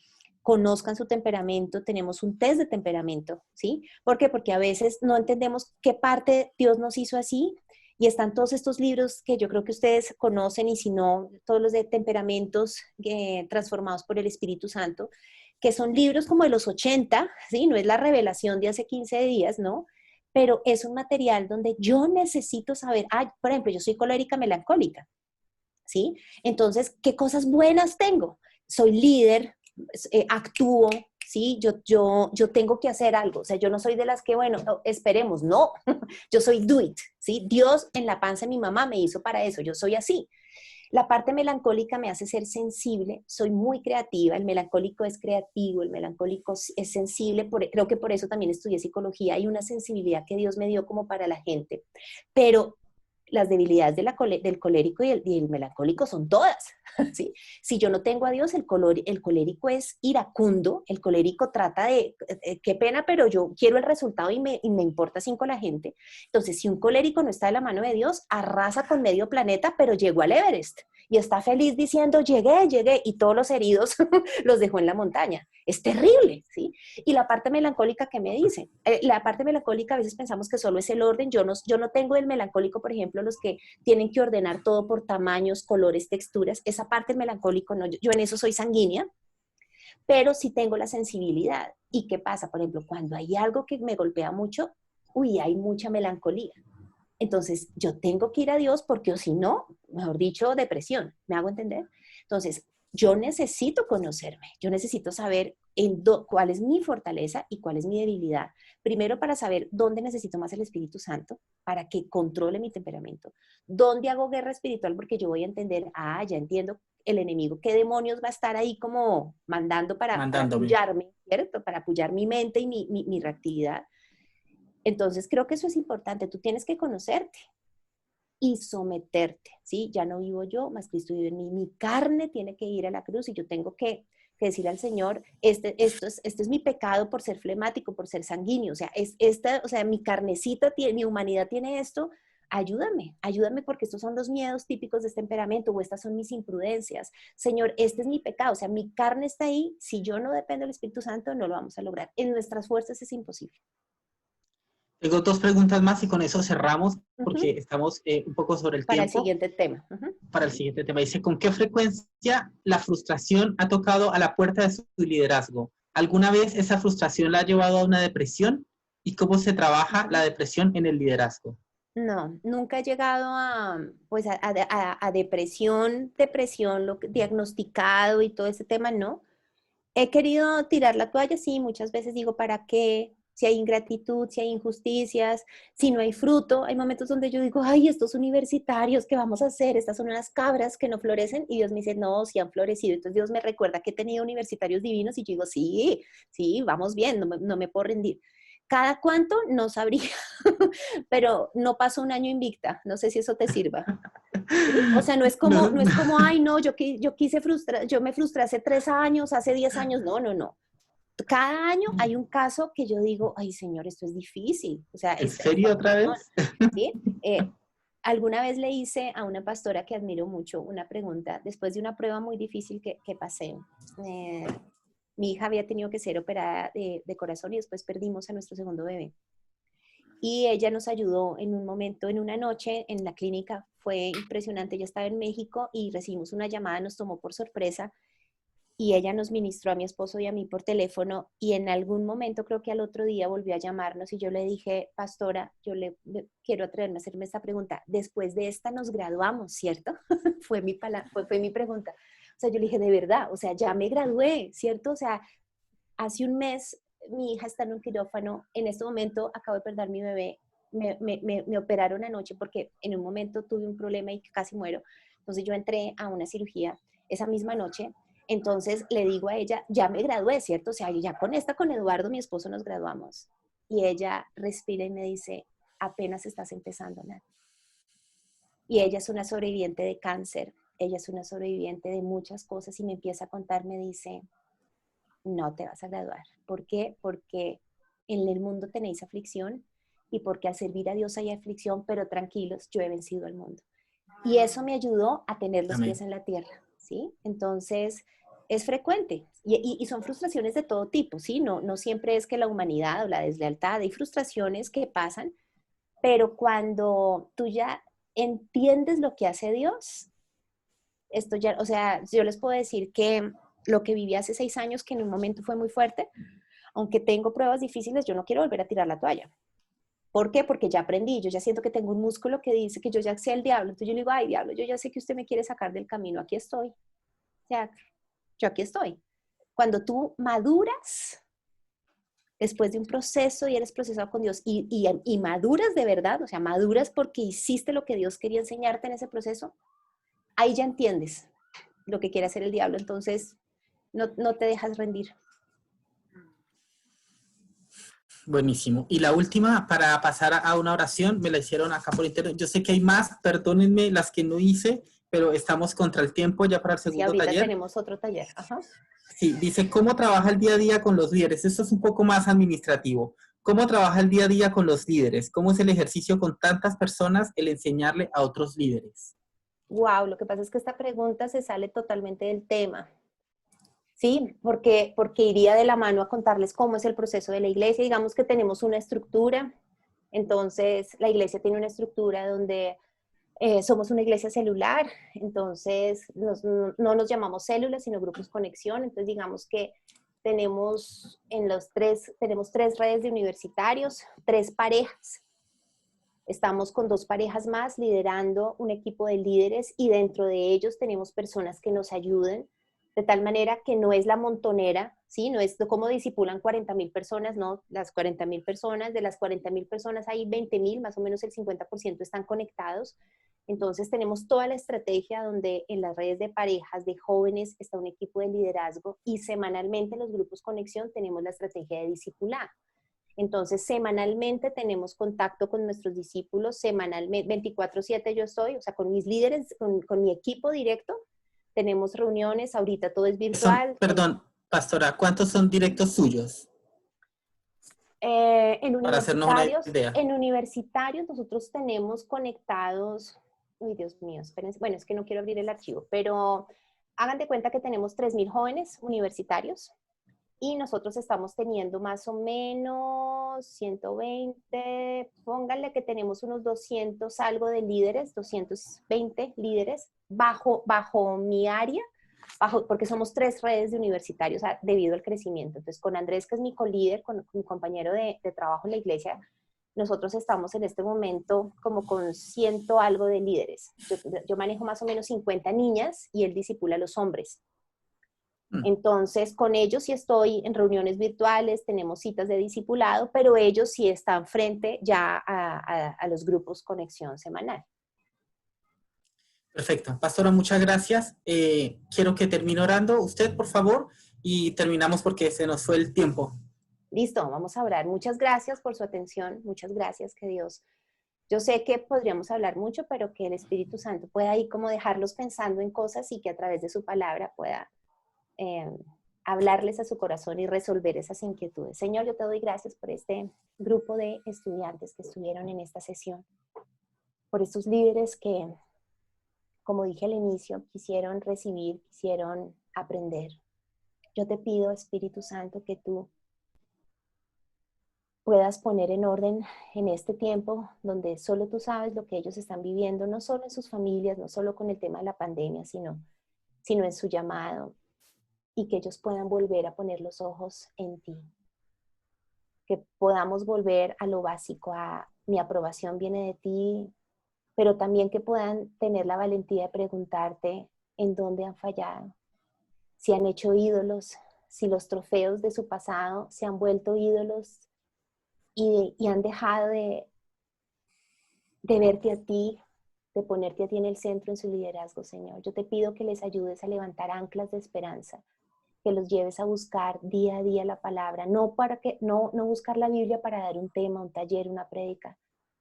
conozcan su temperamento, tenemos un test de temperamento, ¿sí? ¿Por qué? Porque a veces no entendemos qué parte Dios nos hizo así y están todos estos libros que yo creo que ustedes conocen y si no, todos los de temperamentos transformados por el Espíritu Santo, que son libros como de los 80, ¿sí? No es la revelación de hace 15 días, ¿no? Pero es un material donde yo necesito saber, por ejemplo, yo soy colérica melancólica, ¿sí? Entonces, ¿qué cosas buenas tengo? Soy líder, actúo, ¿sí? Yo tengo que hacer algo, o sea, yo no soy de las que, bueno, esperemos, no, yo soy do it, ¿sí? Dios en la panza de mi mamá me hizo para eso, yo soy así. La parte melancólica me hace ser sensible, soy muy creativa, el melancólico es creativo, el melancólico es sensible, creo que por eso también estudié psicología, hay una sensibilidad que Dios me dio como para la gente, pero las debilidades del colérico y el melancólico son todas, ¿sí? Si yo no tengo a Dios, el colérico es iracundo, el colérico trata de, qué pena, pero yo quiero el resultado y me importa cinco la gente. Entonces, si un colérico no está de la mano de Dios, arrasa con medio planeta, pero llegó al Everest y está feliz diciendo, llegué, y todos los heridos los dejó en la montaña. Es terrible, ¿sí? Y la parte melancólica, ¿qué me dicen? La parte melancólica a veces pensamos que solo es el orden. Yo no tengo el melancólico, por ejemplo, los que tienen que ordenar todo por tamaños, colores, texturas. Esa parte del melancólico no, yo en eso soy sanguínea, pero sí tengo la sensibilidad. ¿Y qué pasa? Por ejemplo, cuando hay algo que me golpea mucho, hay mucha melancolía. Entonces, yo tengo que ir a Dios porque o si no, mejor dicho, depresión. ¿Me hago entender? Entonces, yo necesito conocerme, yo necesito saber cuál es mi fortaleza y cuál es mi debilidad. Primero para saber dónde necesito más el Espíritu Santo, para que controle mi temperamento. Dónde hago guerra espiritual, porque yo voy a entender, ya entiendo el enemigo, qué demonios va a estar ahí como mandando para Mandándome. apoyarme, ¿cierto? Para apoyar mi mente y mi reactividad. Entonces creo que eso es importante, tú tienes que conocerte y someterte, ¿sí? Ya no vivo yo, más Cristo vive en mí. Mi carne tiene que ir a la cruz y yo tengo que decir al Señor, este es mi pecado por ser flemático, por ser sanguíneo, o sea, mi carnecita, mi humanidad tiene esto, ayúdame porque estos son los miedos típicos de este temperamento o estas son mis imprudencias. Señor, este es mi pecado, o sea, mi carne está ahí, si yo no dependo del Espíritu Santo, no lo vamos a lograr. En nuestras fuerzas es imposible. Tengo dos preguntas más y con eso cerramos porque Ujú. estamos un poco sobre el Para el tiempo. siguiente tema. Ujú. Para el siguiente tema. Dice, ¿con qué frecuencia la frustración ha tocado a la puerta de su liderazgo? ¿Alguna vez esa frustración la ha llevado a una depresión? ¿Y cómo se trabaja la depresión en el liderazgo? No, nunca he llegado a, pues a depresión diagnosticado y todo ese tema, no. He querido tirar la toalla, sí, muchas veces digo, ¿para qué? Si hay ingratitud, si hay injusticias, si no hay fruto, hay momentos donde yo digo, ay, estos universitarios, ¿qué vamos a hacer? Estas son unas cabras que no florecen y Dios me dice, no, sí han florecido. Entonces Dios me recuerda que he tenido universitarios divinos y yo digo, sí, sí, vamos bien, no me puedo rendir. ¿Cada cuánto? No sabría, pero no paso un año invicta, no sé si eso te sirva. ¿Sí? O sea, no es como, No, no es como, ay, no, yo quise frustrar, yo me frustré hace 3 años, hace 10 años, no. Cada año hay un caso que yo digo, ay, señor, esto es difícil. O sea, ¿en esta serio otra condición, vez? ¿sí? Alguna vez le hice a una pastora que admiro mucho una pregunta, después de una prueba muy difícil que pasé. Eh, Mi hija había tenido que ser operada de corazón y después perdimos a nuestro segundo bebé. Y ella nos ayudó en un momento, en una noche en la clínica, fue impresionante, ella estaba en México y recibimos una llamada, nos tomó por sorpresa y ella nos ministró a mi esposo y a mí por teléfono y en algún momento, creo que al otro día volvió a llamarnos y yo le dije, pastora, quiero atreverme a hacerme esta pregunta, después de esta nos graduamos, ¿cierto? fue mi pregunta. O sea, yo le dije, de verdad, o sea, ya me gradué, ¿cierto? O sea, hace un mes mi hija está en un quirófano, en este momento acabo de perder mi bebé, me operaron anoche porque en un momento tuve un problema y casi muero, entonces yo entré a una cirugía esa misma noche, entonces le digo a ella, ya me gradué, ¿cierto? O sea, ya con Eduardo, mi esposo, nos graduamos. Y ella respira y me dice, apenas estás empezando, Nat. Y ella es una sobreviviente de cáncer, ella es una sobreviviente de muchas cosas y me empieza a contar, me dice, no te vas a graduar. ¿Por qué? Porque en el mundo tenéis aflicción y porque al servir a Dios hay aflicción, pero tranquilos, yo he vencido al mundo. Y eso me ayudó a tener los pies Amén. en la tierra, ¿sí? Entonces, es frecuente y son frustraciones de todo tipo, ¿sí? No siempre es que la humanidad o la deslealtad, hay frustraciones que pasan, pero cuando tú ya entiendes lo que hace Dios, esto ya, o sea, yo les puedo decir que lo que viví hace 6 años, que en un momento fue muy fuerte, aunque tengo pruebas difíciles, yo no quiero volver a tirar la toalla. ¿Por qué? Porque ya aprendí, yo ya siento que tengo un músculo que dice que yo ya sé el diablo. Entonces yo le digo, ay, diablo, yo ya sé que usted me quiere sacar del camino, aquí estoy. O sea, yo aquí estoy. Cuando tú maduras después de un proceso y eres procesado con Dios y maduras de verdad, o sea, maduras porque hiciste lo que Dios quería enseñarte en ese proceso, ahí ya entiendes lo que quiere hacer el diablo. Entonces, no te dejas rendir. Buenísimo. Y la última, para pasar a una oración, me la hicieron acá por internet. Yo sé que hay más, perdónenme las que no hice, pero estamos contra el tiempo ya para el Sí, segundo ahorita taller. tenemos otro taller. Ajá. Sí, dice, ¿cómo trabaja el día a día con los líderes? Esto es un poco más administrativo. ¿Cómo trabaja el día a día con los líderes? ¿Cómo es el ejercicio con tantas personas el enseñarle a otros líderes? Wow, lo que pasa es que esta pregunta se sale totalmente del tema. Sí, porque iría de la mano a contarles cómo es el proceso de la iglesia. Digamos que tenemos una estructura, entonces la iglesia tiene una estructura donde somos una iglesia celular, entonces no nos llamamos células, sino grupos conexión. Entonces digamos que tenemos 3 redes de universitarios, 3 parejas. Estamos con 2 parejas más liderando un equipo de líderes y dentro de ellos tenemos personas que nos ayuden de tal manera que no es la montonera, ¿sí? No es como disipulan 40,000 personas, no, las 40,000 personas, de las 40,000 personas hay 20,000, más o menos el 50% están conectados. Entonces tenemos toda la estrategia donde en las redes de parejas, de jóvenes, está un equipo de liderazgo y semanalmente en los grupos conexión tenemos la estrategia de discipular. Entonces, semanalmente tenemos contacto con nuestros discípulos, semanalmente, 24/7 yo estoy, o sea, con mis líderes, con mi equipo directo, tenemos reuniones, ahorita todo es virtual. Perdón, pastora, ¿cuántos son directos suyos? Para hacernos una idea. En universitarios nosotros tenemos conectados, uy Dios mío, espérense, bueno, es que no quiero abrir el archivo, pero hagan de cuenta que tenemos 3.000 jóvenes universitarios y nosotros estamos teniendo más o menos 120, pónganle que tenemos unos 200 algo de líderes, 220 líderes bajo mi área, porque somos 3 redes de universitarios debido al crecimiento. Entonces, con Andrés, que es mi colíder, con mi compañero de trabajo en la iglesia, nosotros estamos en este momento como con 100 algo de líderes. Yo manejo más o menos 50 niñas y él discipula a los hombres. Entonces, con ellos sí estoy en reuniones virtuales, tenemos citas de discipulado, pero ellos sí están frente ya a los grupos Conexión Semanal. Perfecto. Pastora, muchas gracias. Quiero que termine orando usted, por favor, y terminamos porque se nos fue el tiempo. Listo, vamos a orar. Muchas gracias por su atención. Muchas gracias, que Dios. Yo sé que podríamos hablar mucho, pero que el Espíritu Santo pueda ahí como dejarlos pensando en cosas y que a través de su palabra pueda hablarles a su corazón y resolver esas inquietudes. Señor, yo te doy gracias por este grupo de estudiantes que estuvieron en esta sesión, por estos líderes que, como dije al inicio, quisieron recibir, quisieron aprender. Yo te pido, Espíritu Santo, que tú puedas poner en orden en este tiempo donde solo tú sabes lo que ellos están viviendo, no solo en sus familias, no solo con el tema de la pandemia, sino en su llamado, y que ellos puedan volver a poner los ojos en ti. Que podamos volver a lo básico, a mi aprobación viene de ti, pero también que puedan tener la valentía de preguntarte en dónde han fallado, si han hecho ídolos, si los trofeos de su pasado se han vuelto ídolos y han dejado de verte a ti, de ponerte a ti en el centro en su liderazgo, Señor. Yo te pido que les ayudes a levantar anclas de esperanza, que los lleves a buscar día a día la palabra, no buscar la Biblia para dar un tema, un taller, una prédica,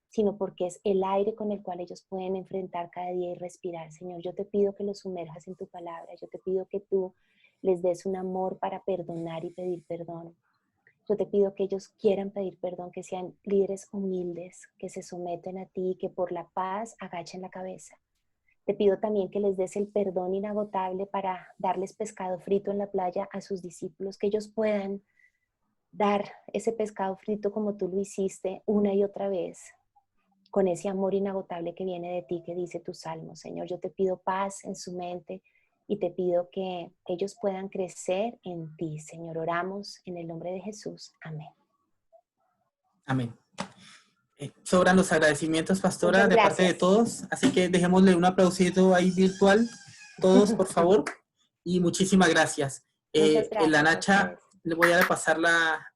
sino porque es el aire con el cual ellos pueden enfrentar cada día y respirar. Señor, yo te pido que los sumerjas en tu palabra, yo te pido que tú les des un amor para perdonar y pedir perdón. Yo te pido que ellos quieran pedir perdón, que sean líderes humildes, que se someten a ti, que por la paz agachen la cabeza. Te pido también que les des el perdón inagotable para darles pescado frito en la playa a sus discípulos, que ellos puedan dar ese pescado frito como tú lo hiciste una y otra vez, con ese amor inagotable que viene de ti, que dice tu salmo. Señor, yo te pido paz en su mente y te pido que ellos puedan crecer en ti. Señor, oramos en el nombre de Jesús. Amén. Amén. Sobran los agradecimientos, pastora, de parte de todos. Así que dejémosle un aplausito ahí virtual, todos, por favor. Y muchísimas gracias. Muchas gracias. La Nacha, le voy a pasar la